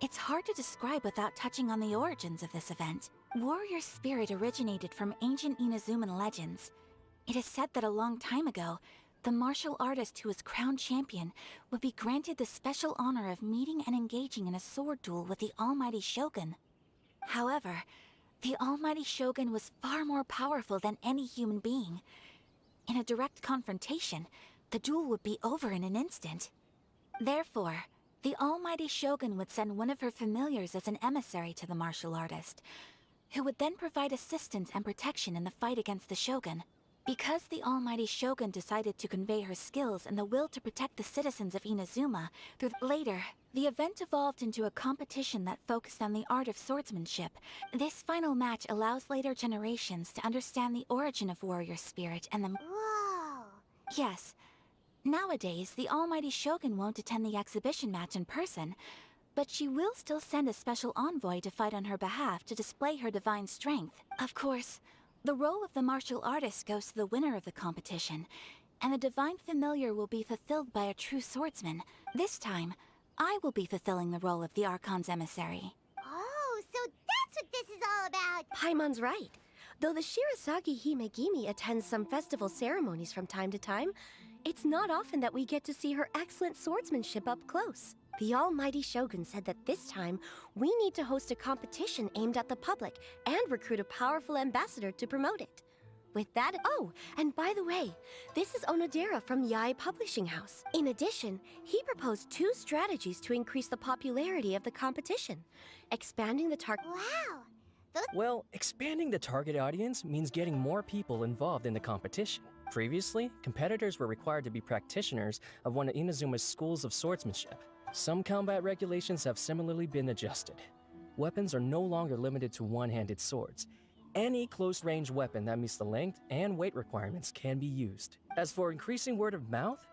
it's hard to describe without touching on the origins of this event. Warrior Spirit originated from ancient Inazuman legends. It is said that a long time ago, the martial artist who was crowned champion would be granted the special honor of meeting and engaging in a sword duel with the Almighty Shogun. However, the Almighty Shogun was far more powerful than any human being. In a direct confrontation, the duel would be over in an instant. Therefore, the Almighty Shogun would send one of her familiars as an emissary to the martial artist, who would then provide assistance and protection in the fight against the Shogun. Because the Almighty Shogun decided to convey her skills and the will to protect the citizens of Inazuma, later, the event evolved into a competition that focused on the art of swordsmanship. This final match allows later generations to understand the origin of warrior spirit and the... Whoa! Yes. Nowadays, the Almighty Shogun won't attend the exhibition match in person, but she will still send a special envoy to fight on her behalf to display her divine strength. Of course, the role of the martial artist goes to the winner of the competition, and the divine familiar will be fulfilled by a true swordsman. This time, I will be fulfilling the role of the Archon's emissary. Oh, so that's what this is all about! Paimon's right. Though the Shirasagi Himegimi attends some festival ceremonies from time to time, it's not often that we get to see her excellent swordsmanship up close. The Almighty Shogun said that this time, we need to host a competition aimed at the public and recruit a powerful ambassador to promote it. With that, oh, and by the way, this is Onodera from Yae Publishing House. In addition, he proposed 2 strategies to increase the popularity of the competition. Expanding the target... Wow! Well, expanding the target audience means getting more people involved in the competition. Previously, competitors were required to be practitioners of one of Inazuma's schools of swordsmanship. Some combat regulations have similarly been adjusted. Weapons are no longer limited to one-handed swords. Any close-range weapon that meets the length and weight requirements can be used. As for increasing word of mouth,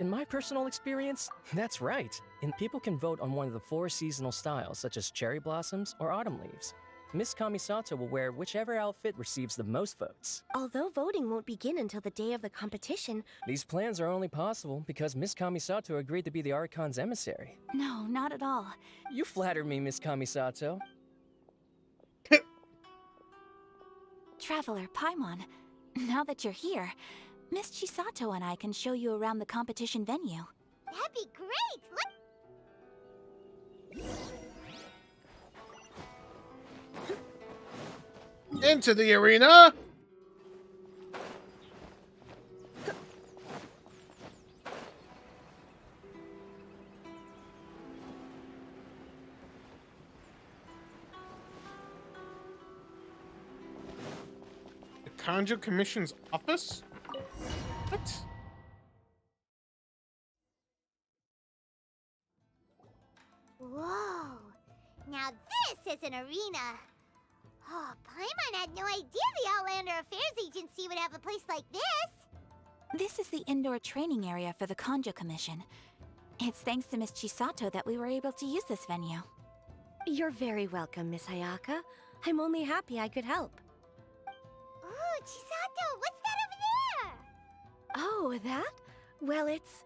in my personal experience, that's right. And people can vote on one of the 4 seasonal styles, such as cherry blossoms or autumn leaves. Miss Kamisato will wear whichever outfit receives the most votes. Although voting won't begin until the day of the competition... These plans are only possible because Miss Kamisato agreed to be the Archon's emissary. No, not at all. You flatter me, Miss Kamisato. Traveler Paimon, now that you're here, Miss Chisato and I can show you around the competition venue. That'd be great! Into the arena! Kanjo Commission's office? What? Whoa! Now this is an arena! Oh, Paimon had no idea the Outlander Affairs Agency would have a place like this! This is the indoor training area for the Kanjo Commission. It's thanks to Miss Chisato that we were able to use this venue. You're very welcome, Miss Hayaka. I'm only happy I could help. Ooh, Chisato, what's that over there? Oh, that? Well, it's...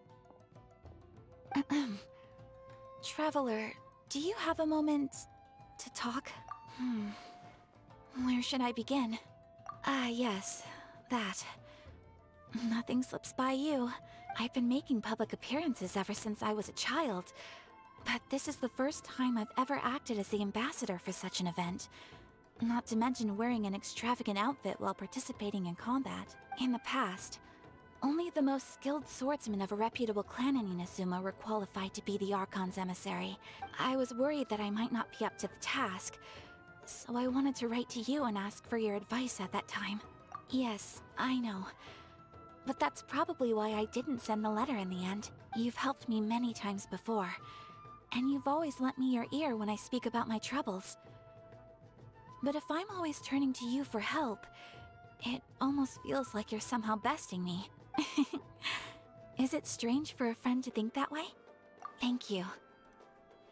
Traveler, do you have a moment to talk? Where should I begin? Yes, that. Nothing slips by you. I've been making public appearances ever since I was a child, but this is the first time I've ever acted as the ambassador for such an event. Not to mention wearing an extravagant outfit while participating in combat. In the past, only the most skilled swordsmen of a reputable clan in Inazuma were qualified to be the Archon's emissary. I was worried that I might not be up to the task, so I wanted to write to you and ask for your advice at that time. Yes, I know. But that's probably why I didn't send the letter in the end. You've helped me many times before, and you've always lent me your ear when I speak about my troubles. But if I'm always turning to you for help, it almost feels like you're somehow besting me. Is it strange for a friend to think that way? Thank you.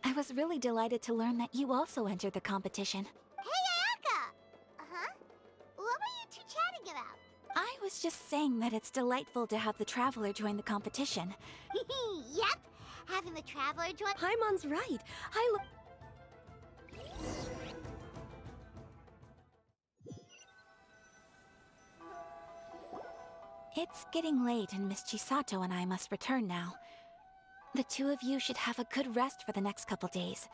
I was really delighted to learn that you also entered the competition. Hey, Ayaka! Uh-huh? What were you two chatting about? I was just saying that it's delightful to have the Traveler join the competition. Yep! Having the Traveler join— Paimon's right. It's getting late and Miss Chisato and I must return now. The two of you should have a good rest for the next couple days.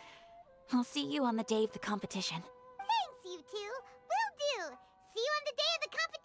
I'll see you on the day of the competition. Thanks, you two! Will do! See you on the day of the competition!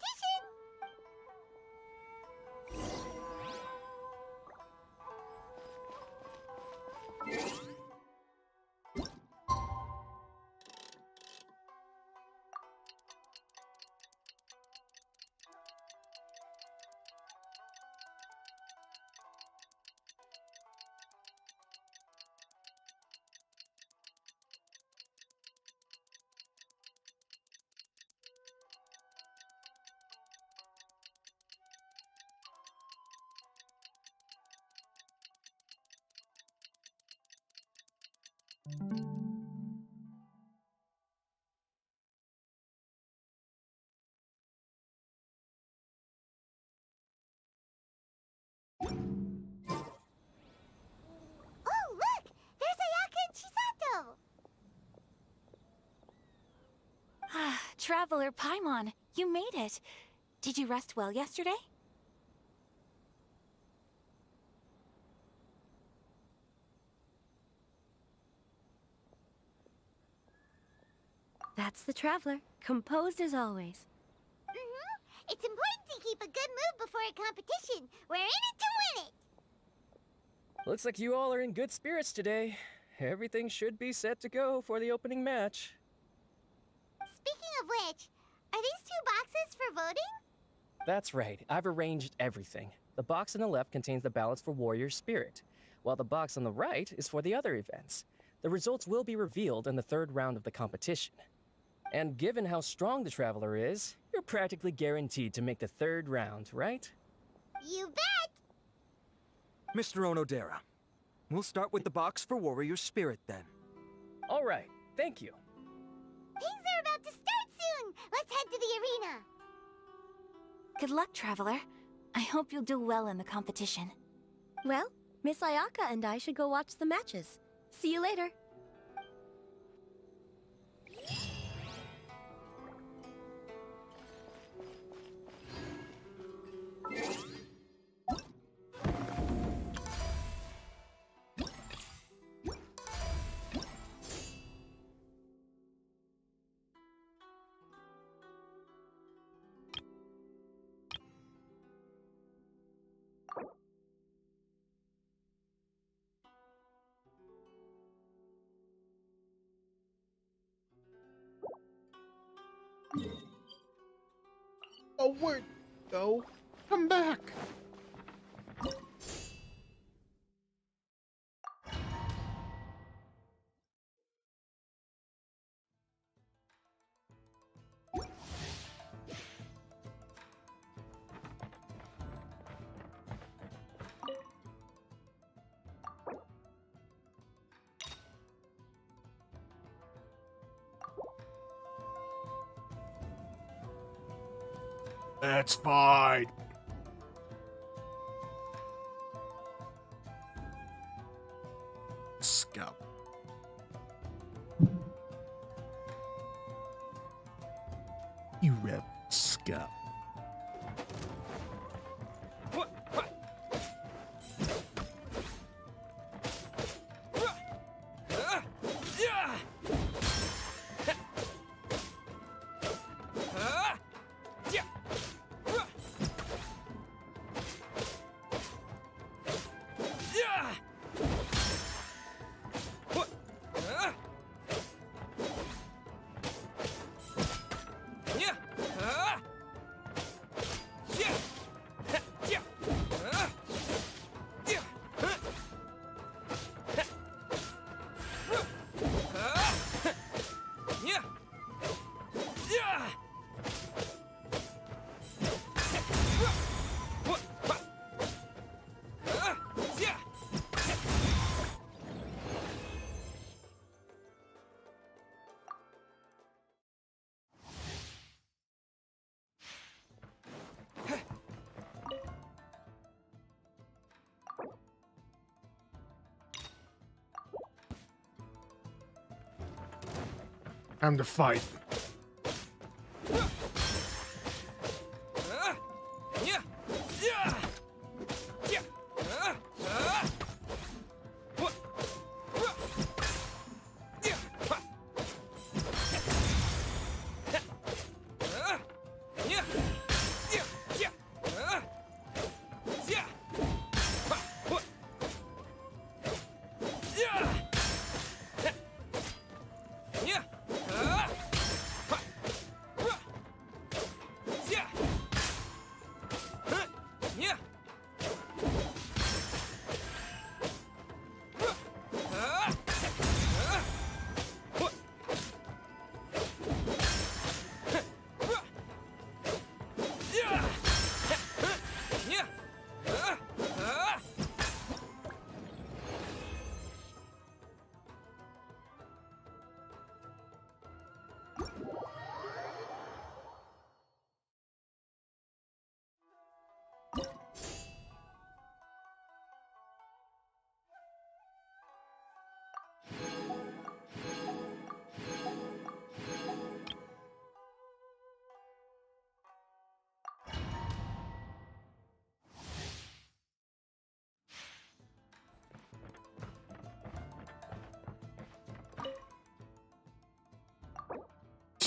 Oh, look! There's Ayaka and Chisato! Ah, Traveler Paimon, you made it. Did you rest well yesterday? That's the Traveler, composed as always. It's important to keep a good mood before a competition. We're in it to win it! Looks like you all are in good spirits today. Everything should be set to go for the opening match. Speaking of which, are these two boxes for voting? That's right, I've arranged everything. The box on the left contains the ballots for Warrior Spirit, while the box on the right is for the other events. The results will be revealed in the third round of the competition. And given how strong the Traveler is, you're practically guaranteed to make the third round, right? You bet! Mr. Onodera, we'll start with the box for Warrior Spirit then. All right, thank you. Things are about to start soon! Let's head to the arena! Good luck, Traveler. I hope you'll do well in the competition. Well, Miss Ayaka and I should go watch the matches. See you later. Oh, where'd you go? Come back. That's fine. Scout. You rebel scout. Time to fight.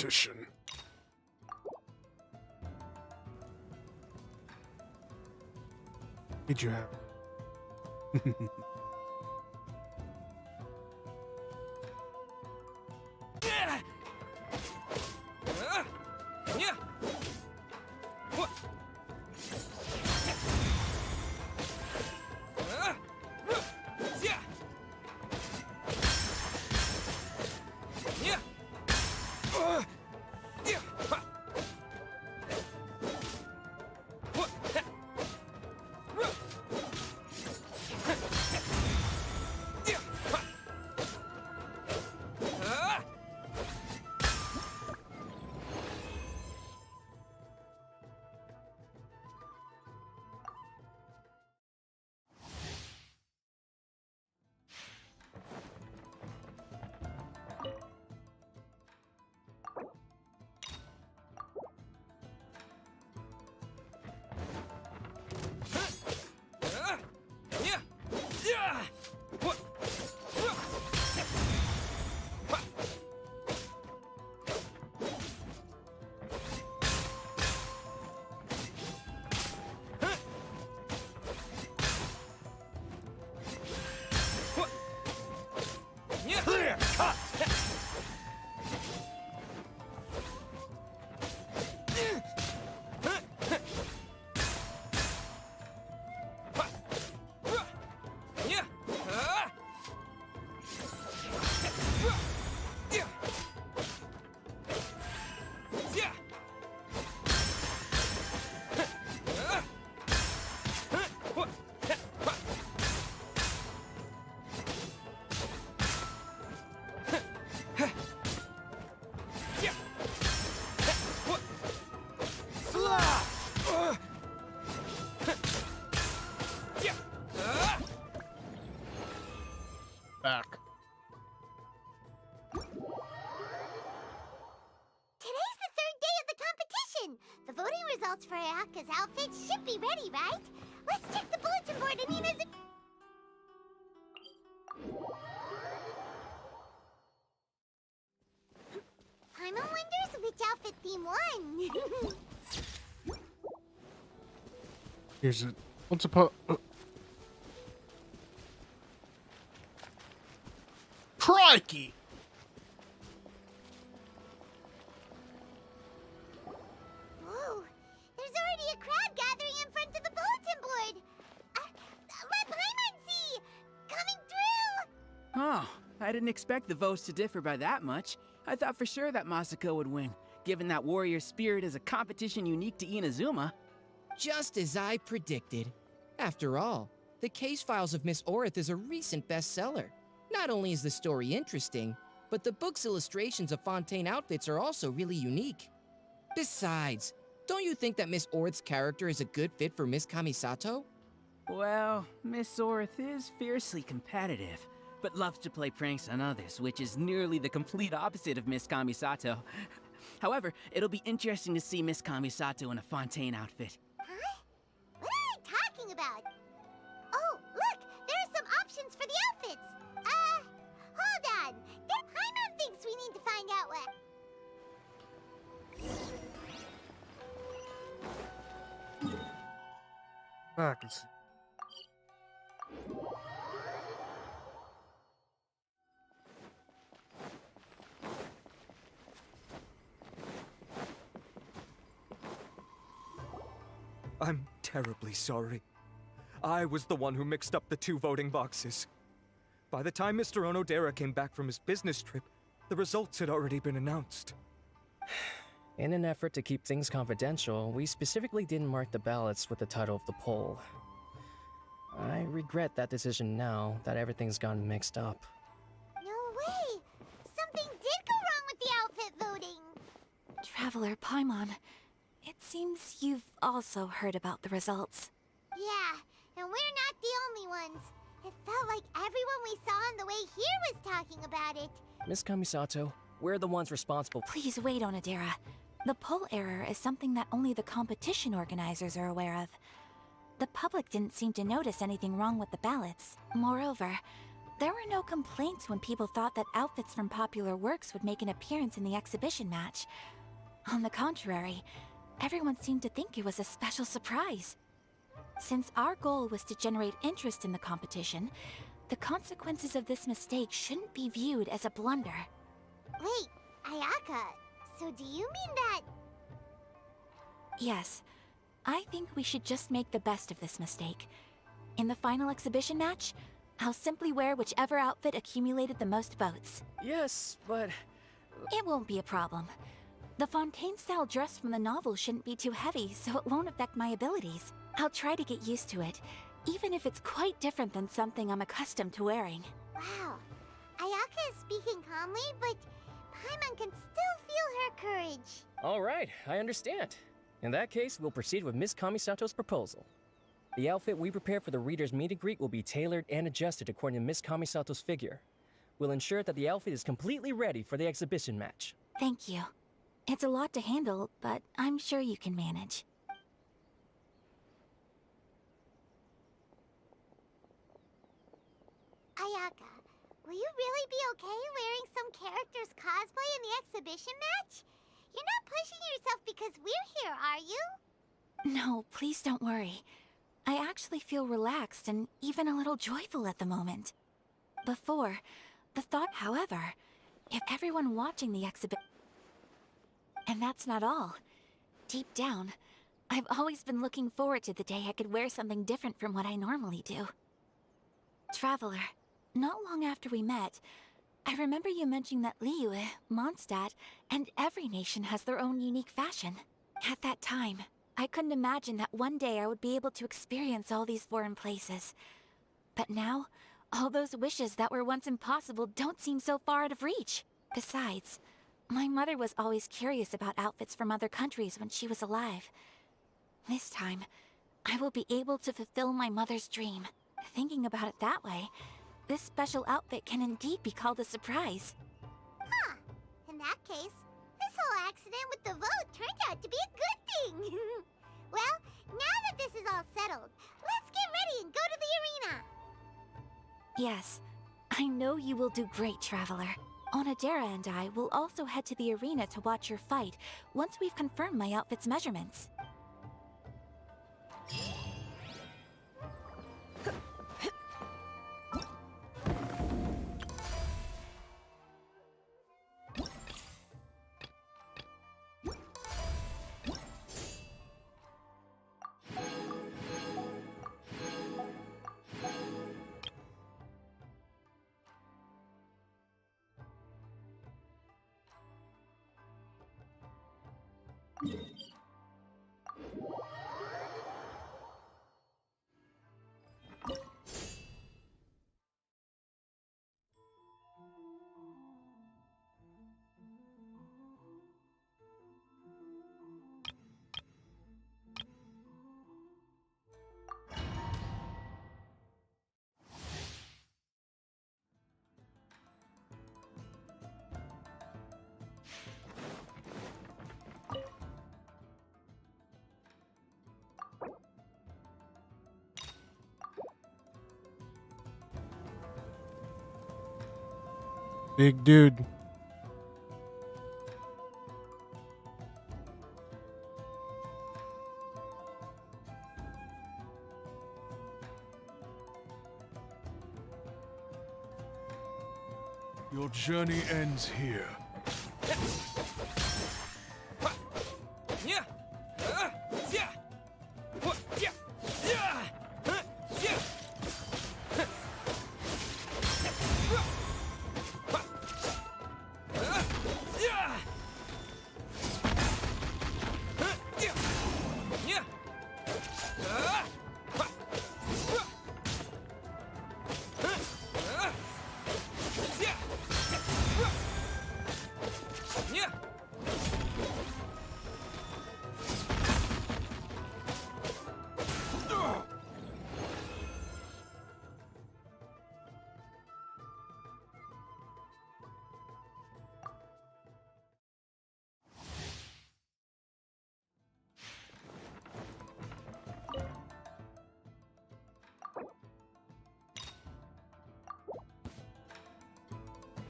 Competition. Did you have? files for Ayaka's outfit should be ready, right? Let's check the bulletin board and Nina's... Paimon wonders which outfit theme won. Here's it. What's a po... Crikey! Whoa, there's already a crowd gathering in front of the bulletin board. Let Paimon see! Coming through! Oh, I didn't expect the votes to differ by that much. I thought for sure that Masako would win, given that warrior spirit is a competition unique to Inazuma. Just as I predicted. After all, the case files of Miss Orith is a recent bestseller. Not only is the story interesting, but the book's illustrations of Fontaine outfits are also really unique. Besides, don't you think that Miss Orith's character is a good fit for Miss Kamisato? Well, Miss Orith is fiercely competitive, but loves to play pranks on others, which is nearly the complete opposite of Miss Kamisato. However, it'll be interesting to see Miss Kamisato in a Fontaine outfit. Huh? What are they talking about? Oh, look! There are some options for the outfits! Hold on! Paimon thinks we need to find out what... I can see. I'm terribly sorry. I was the one who mixed up the two voting boxes. By the time Mr. Onodera came back from his business trip, the results had already been announced. In an effort to keep things confidential, we specifically didn't mark the ballots with the title of the poll. I regret that decision now that everything's gone mixed up. No way! Something did go wrong with the outfit voting! Traveler Paimon, it seems you've also heard about the results. Yeah, and we're not the only ones. It felt like everyone we saw on the way here was talking about it. Miss Kamisato, we're the ones responsible. Please wait, Onodera. The poll error is something that only the competition organizers are aware of. The public didn't seem to notice anything wrong with the ballots. Moreover, there were no complaints when people thought that outfits from popular works would make an appearance in the exhibition match. On the contrary, everyone seemed to think it was a special surprise. Since our goal was to generate interest in the competition, the consequences of this mistake shouldn't be viewed as a blunder. Wait, Ayaka, so do you mean that... Yes, I think we should just make the best of this mistake. In the final exhibition match, I'll simply wear whichever outfit accumulated the most votes. Yes, but... It won't be a problem. The Fontaine-style dress from the novel shouldn't be too heavy, so it won't affect my abilities. I'll try to get used to it, even if it's quite different than something I'm accustomed to wearing. Wow, Ayaka is speaking calmly, but Paimon can still feel her courage. All right, I understand. In that case, we'll proceed with Miss Kamisato's proposal. The outfit we prepare for the reader's meet and greet will be tailored and adjusted according to Miss Kamisato's figure. We'll ensure that the outfit is completely ready for the exhibition match. Thank you. It's a lot to handle, but I'm sure you can manage. Ayaka, will you really be okay wearing some character's cosplay in the exhibition match? You're not pushing yourself because we're here, are you? No, please don't worry. I actually feel relaxed and even a little joyful at the moment. Before, the thought, however, if everyone watching the exhibit... And that's not all. Deep down, I've always been looking forward to the day I could wear something different from what I normally do. Traveler, not long after we met, I remember you mentioning that Liyue, Mondstadt, and every nation has their own unique fashion. At that time, I couldn't imagine that one day I would be able to experience all these foreign places. But now, all those wishes that were once impossible don't seem so far out of reach. Besides, my mother was always curious about outfits from other countries when she was alive. This time, I will be able to fulfill my mother's dream. Thinking about it that way, this special outfit can indeed be called a surprise. Huh. In that case, this whole accident with the vote turned out to be a good thing. Yes, I know you will do great, Traveler. Onodera and I will also head to the arena to watch your fight once we've confirmed my outfit's measurements. Big dude. Your journey ends here.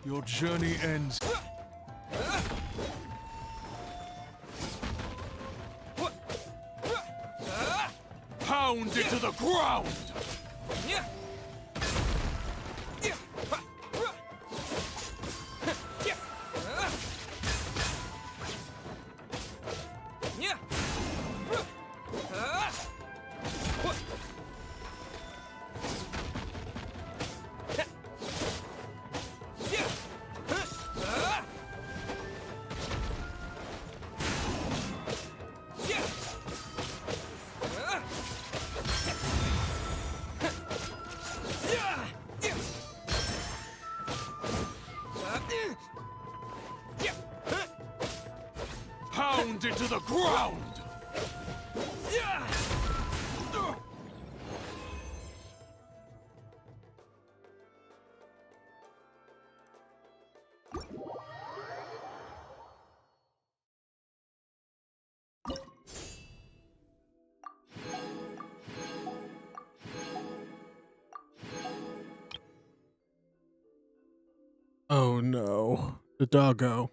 Your journey ends. Pound it to the ground! Pound it to the ground! Oh no. The doggo.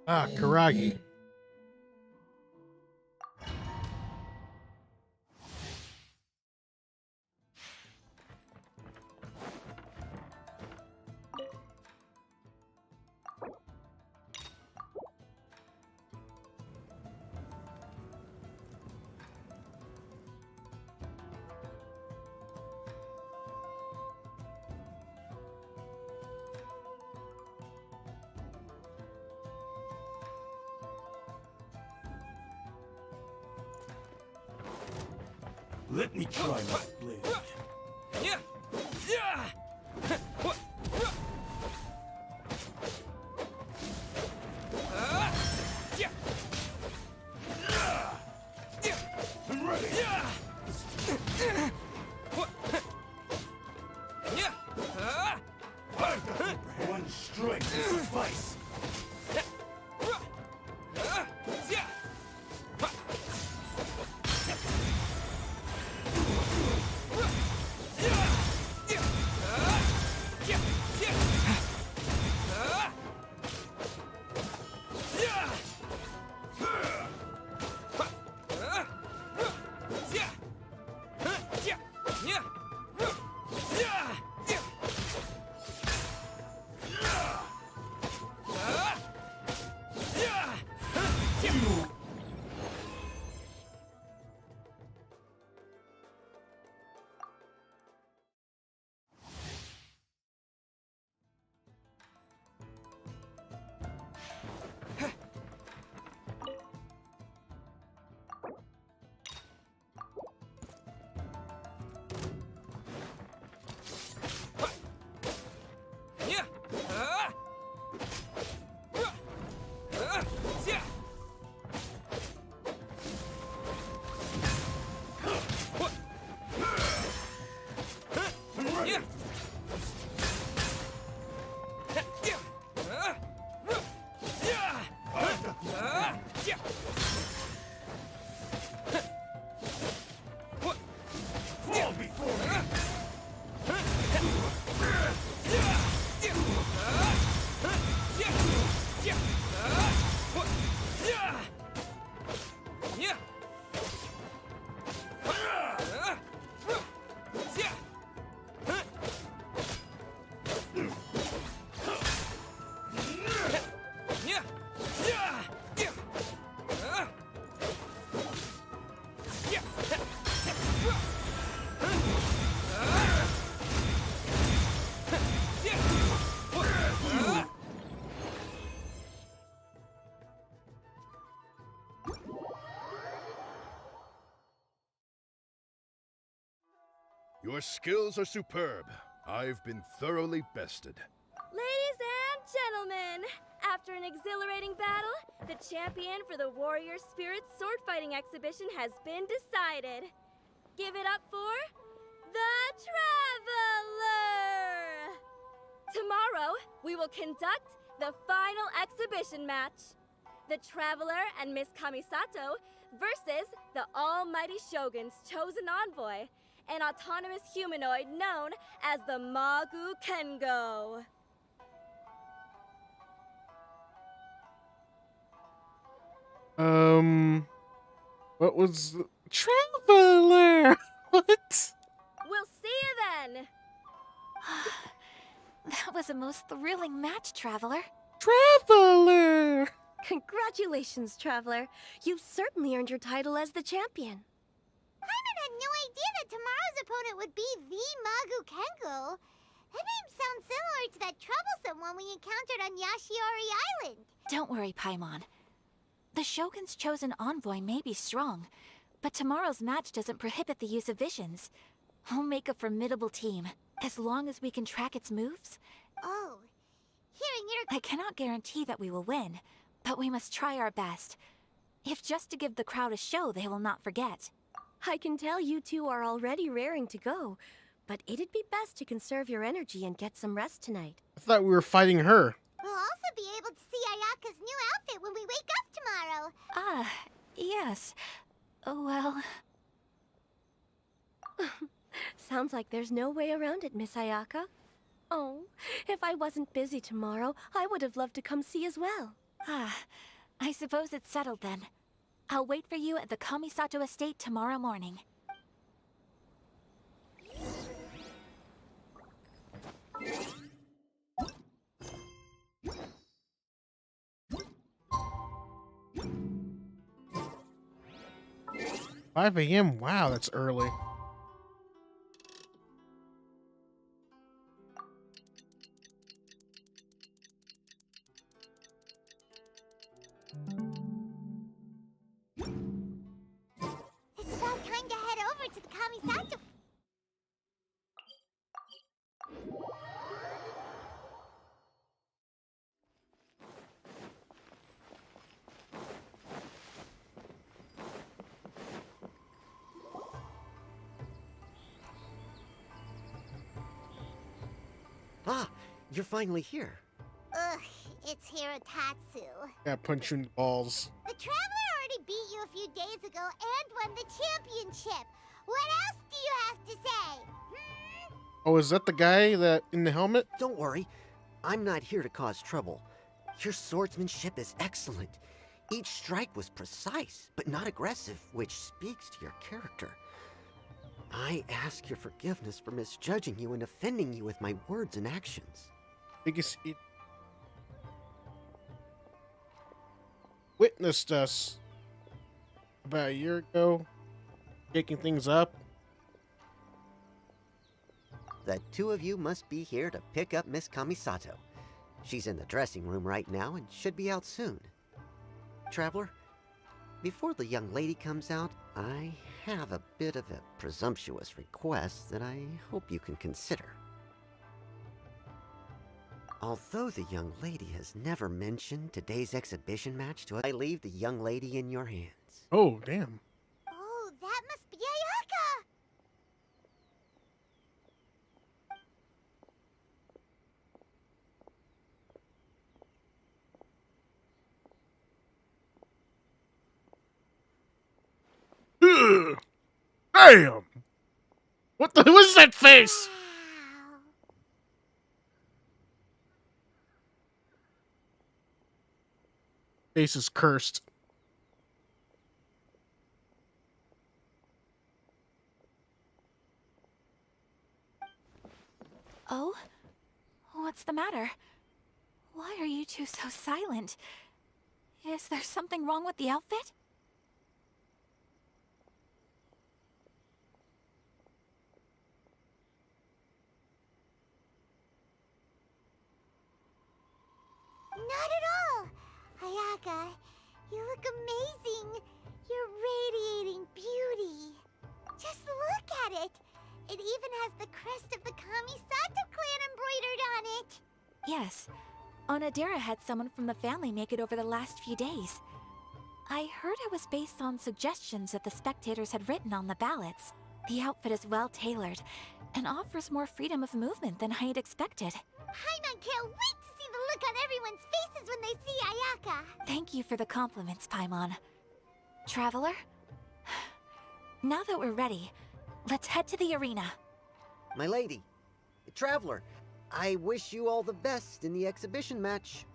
Ah, Karagi. Let me try my blade. I'm ready. One strike will suffice. Your skills are superb. I've been thoroughly bested. Ladies and gentlemen, after an exhilarating battle, the champion for the Warrior Spirit sword fighting exhibition has been decided. Give it up for the Traveler! Tomorrow, we will conduct the final exhibition match. The Traveler and Miss Kamisato versus the Almighty Shogun's chosen envoy, an autonomous humanoid known as the Magu Kengo. What was the Traveler? What? We'll see you then. That was a most thrilling match, Traveler. Traveler! Congratulations, Traveler. You've certainly earned your title as the champion. Paimon had no idea that tomorrow's opponent would be the Magu Kengo. That name sounds similar to that troublesome one we encountered on Yashiori Island. Don't worry, Paimon. The Shogun's chosen envoy may be strong, but tomorrow's match doesn't prohibit the use of visions. We'll make a formidable team, as long as we can track its moves. Oh, hearing your... I cannot guarantee that we will win, but we must try our best. If just to give the crowd a show they will not forget. I can tell you two are already raring to go, but it'd be best to conserve your energy and get some rest tonight. I thought we were fighting her. We'll also be able to see Ayaka's new outfit when we wake up tomorrow. Ah, yes. Well... Sounds like there's no way around it, Miss Ayaka. Oh, if I wasn't busy tomorrow, I would have loved to come see as well. I suppose it's settled then. I'll wait for you at the Kamisato estate tomorrow morning. 5 a.m. Wow, that's early. It's about time to head over to the Kamisato. Ah, you're finally here. Ugh, it's Hirotatsu. Yeah, punch you in the balls. The Traveler already beat you a few days ago and won the championship. What else do you have to say? Oh, is that the guy that in the helmet? Don't worry. I'm not here to cause trouble. Your swordsmanship is excellent. Each strike was precise, but not aggressive, which speaks to your character. I ask your forgiveness for misjudging you and offending you with my words and actions. Biggest it witnessed us about a year ago, taking things up. The two of you must be here to pick up Miss Kamisato. She's in the dressing room right now and should be out soon. Traveler, before the young lady comes out, I have a bit of a presumptuous request that I hope you can consider. Although the young lady has never mentioned today's exhibition match to us, I leave the young lady in your hands. Oh, damn. Oh, that must be Ayaka! Ugh. Damn! What the? Who is that face? Face is cursed. Oh? What's the matter? Why are you two so silent? Is there something wrong with the outfit? Not at all! Ayaka, you look amazing! You're radiating beauty! Just look at it! It even has the crest of the Kamisato clan embroidered on it! Yes. Onodera had someone from the family make it over the last few days. I heard it was based on suggestions that the spectators had written on the ballots. The outfit is well tailored and offers more freedom of movement than I had expected. Paimon can't wait to see the look on everyone's faces when they see Ayaka! Thank you for the compliments, Paimon. Traveler? Now that we're ready, let's head to the arena. My lady, Traveler, I wish you all the best in the exhibition match.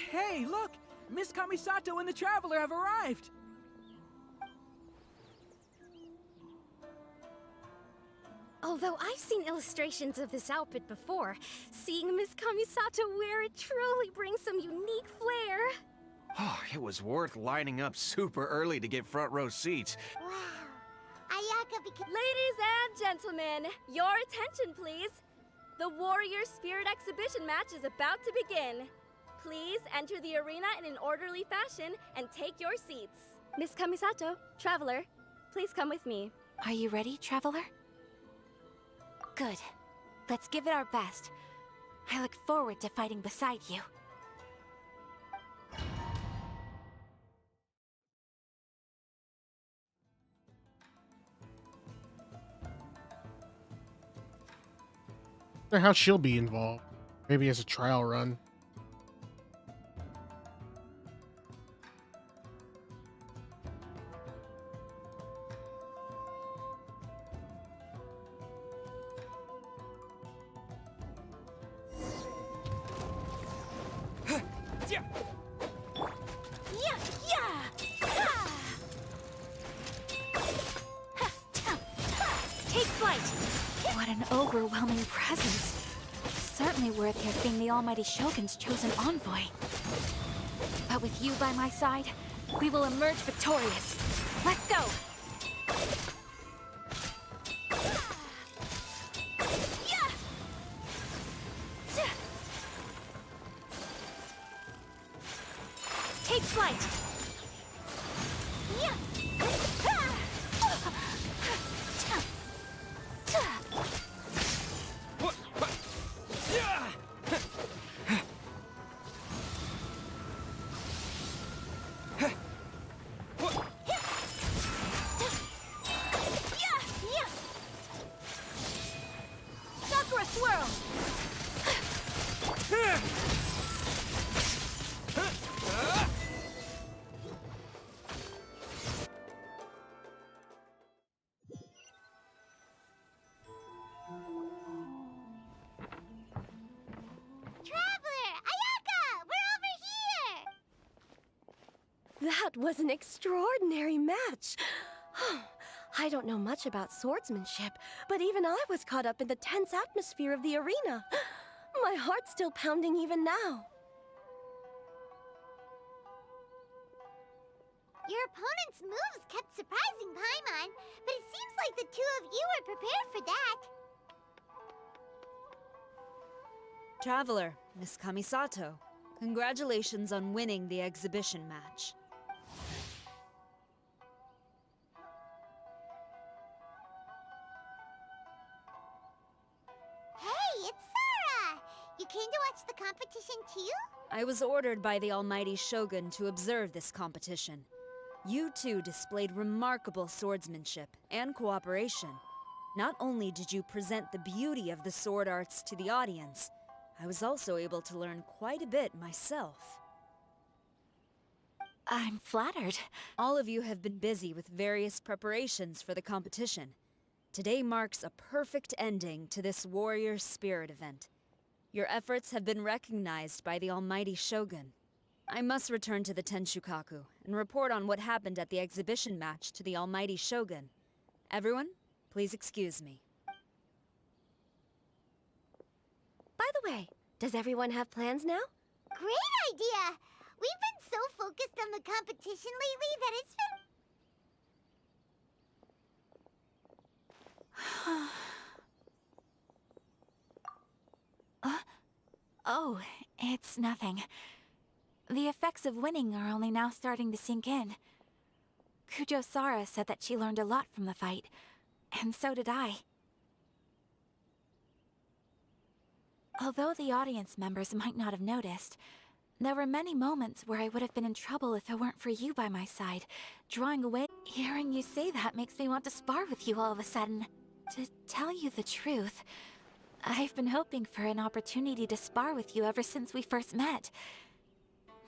Hey, look! Miss Kamisato and the Traveler have arrived! Although I've seen illustrations of this outfit before, seeing Miss Kamisato wear it truly brings some unique flair. Oh, it was worth lining up super early to get front row seats. Wow. Ayaka became— Ladies and gentlemen, your attention please. The Warrior Spirit Exhibition match is about to begin. Please enter the arena in an orderly fashion and take your seats. Miss Kamisato, Traveler, please come with me. Are you ready, Traveler? Good. Let's give it our best. I look forward to fighting beside you. Wonder how she'll be involved. Maybe as a trial run. Take flight! What an overwhelming presence. Certainly worthy of being the Almighty Shogun's chosen envoy. But with you by my side, we will emerge victorious. Let's go! Take flight! Sakura swirl! Traveler! Ayaka! We're over here! That was an extraordinary match. I don't know much about swordsmanship, but even I was caught up in the tense atmosphere of the arena. My heart's still pounding even now. Your opponent's moves kept surprising Paimon, but it seems like the two of you are prepared for that. Traveler, Miss Kamisato, congratulations on winning the exhibition match. Hey, it's Sora! You came to watch the competition too? I was ordered by the Almighty Shogun to observe this competition. You two displayed remarkable swordsmanship and cooperation. Not only did you present the beauty of the sword arts to the audience, I was also able to learn quite a bit myself. I'm flattered. All of you have been busy with various preparations for the competition. Today marks a perfect ending to this Warrior Spirit event. Your efforts have been recognized by the Almighty Shogun. I must return to the Tenshukaku and report on what happened at the exhibition match to the Almighty Shogun. Everyone, please excuse me. By the way, does everyone have plans now? Great idea! We've been so focused on the competition lately that it's been... Oh, it's nothing. The effects of winning are only now starting to sink in. Kujo-Sara said that she learned a lot from the fight, and so did I. Although the audience members might not have noticed, there were many moments where I would have been in trouble if it weren't for you by my side, drawing away. Hearing you say that makes me want to spar with you all of a sudden. To tell you the truth, I've been hoping for an opportunity to spar with you ever since we first met.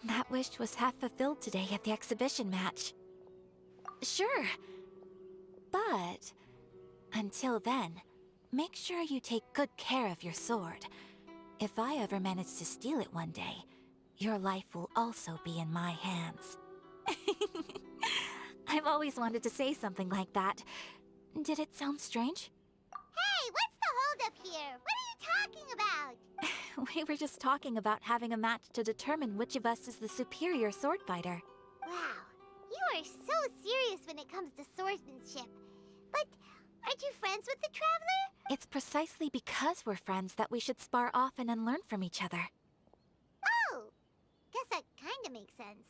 That wish was half fulfilled today at the exhibition match. Sure. But until then, make sure you take good care of your sword. If I ever manage to steal it one day, your life will also be in my hands. I've always wanted to say something like that. Did it sound strange? Hey, what's the holdup here? What are you talking about? We were just talking about having a match to determine which of us is the superior sword fighter. Wow, you are so serious when it comes to swordsmanship. But aren't you friends with the Traveler? It's precisely because we're friends that we should spar often and learn from each other. Oh, Guess that kinda makes sense.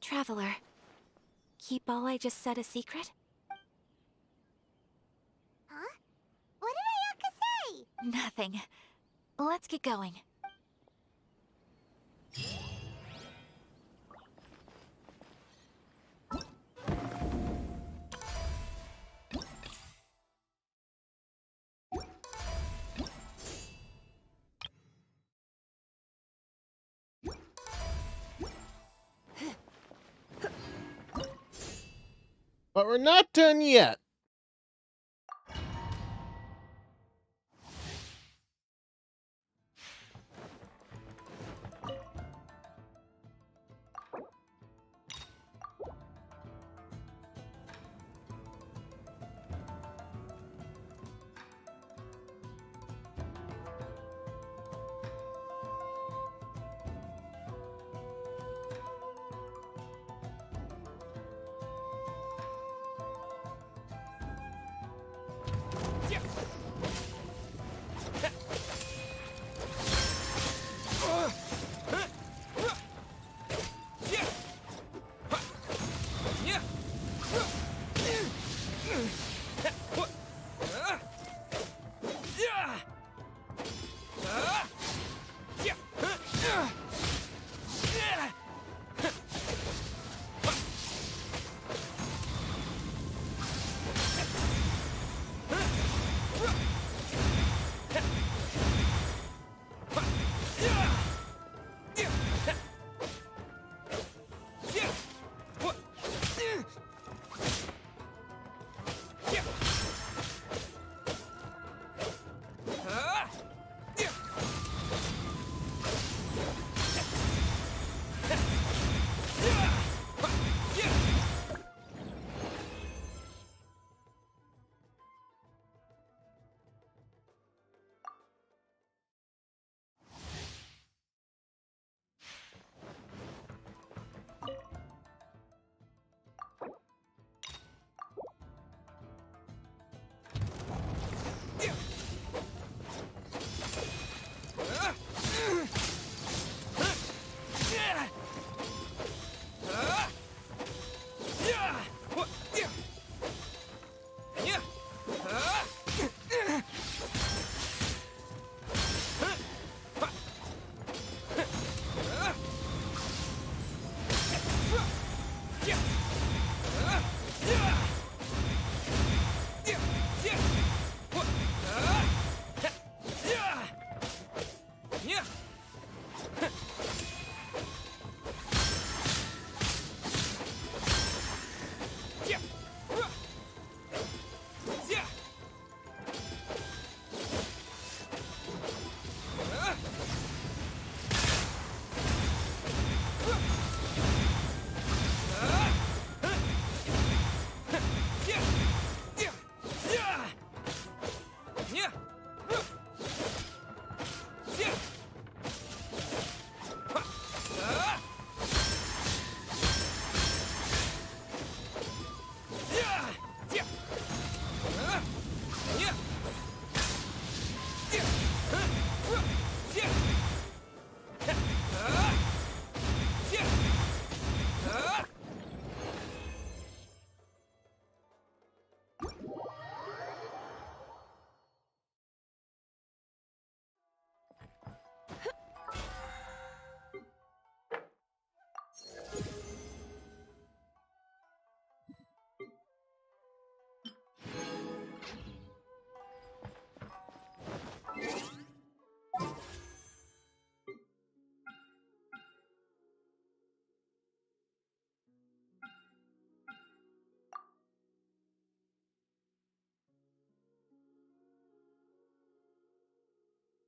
Traveler, keep all I just said a secret? Huh? What did Ayaka say? Nothing. Let's get going. But we're not done yet.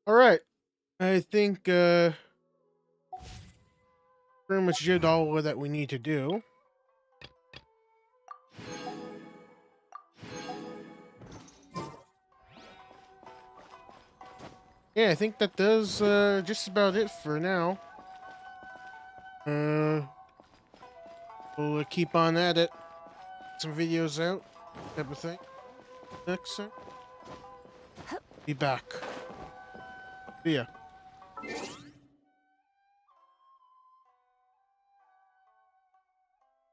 All right. I think pretty much did all that we need to do. Yeah, I think that does just about it for now. We'll keep on at it. Some videos out, type of thing. Next time. Be back. See ya.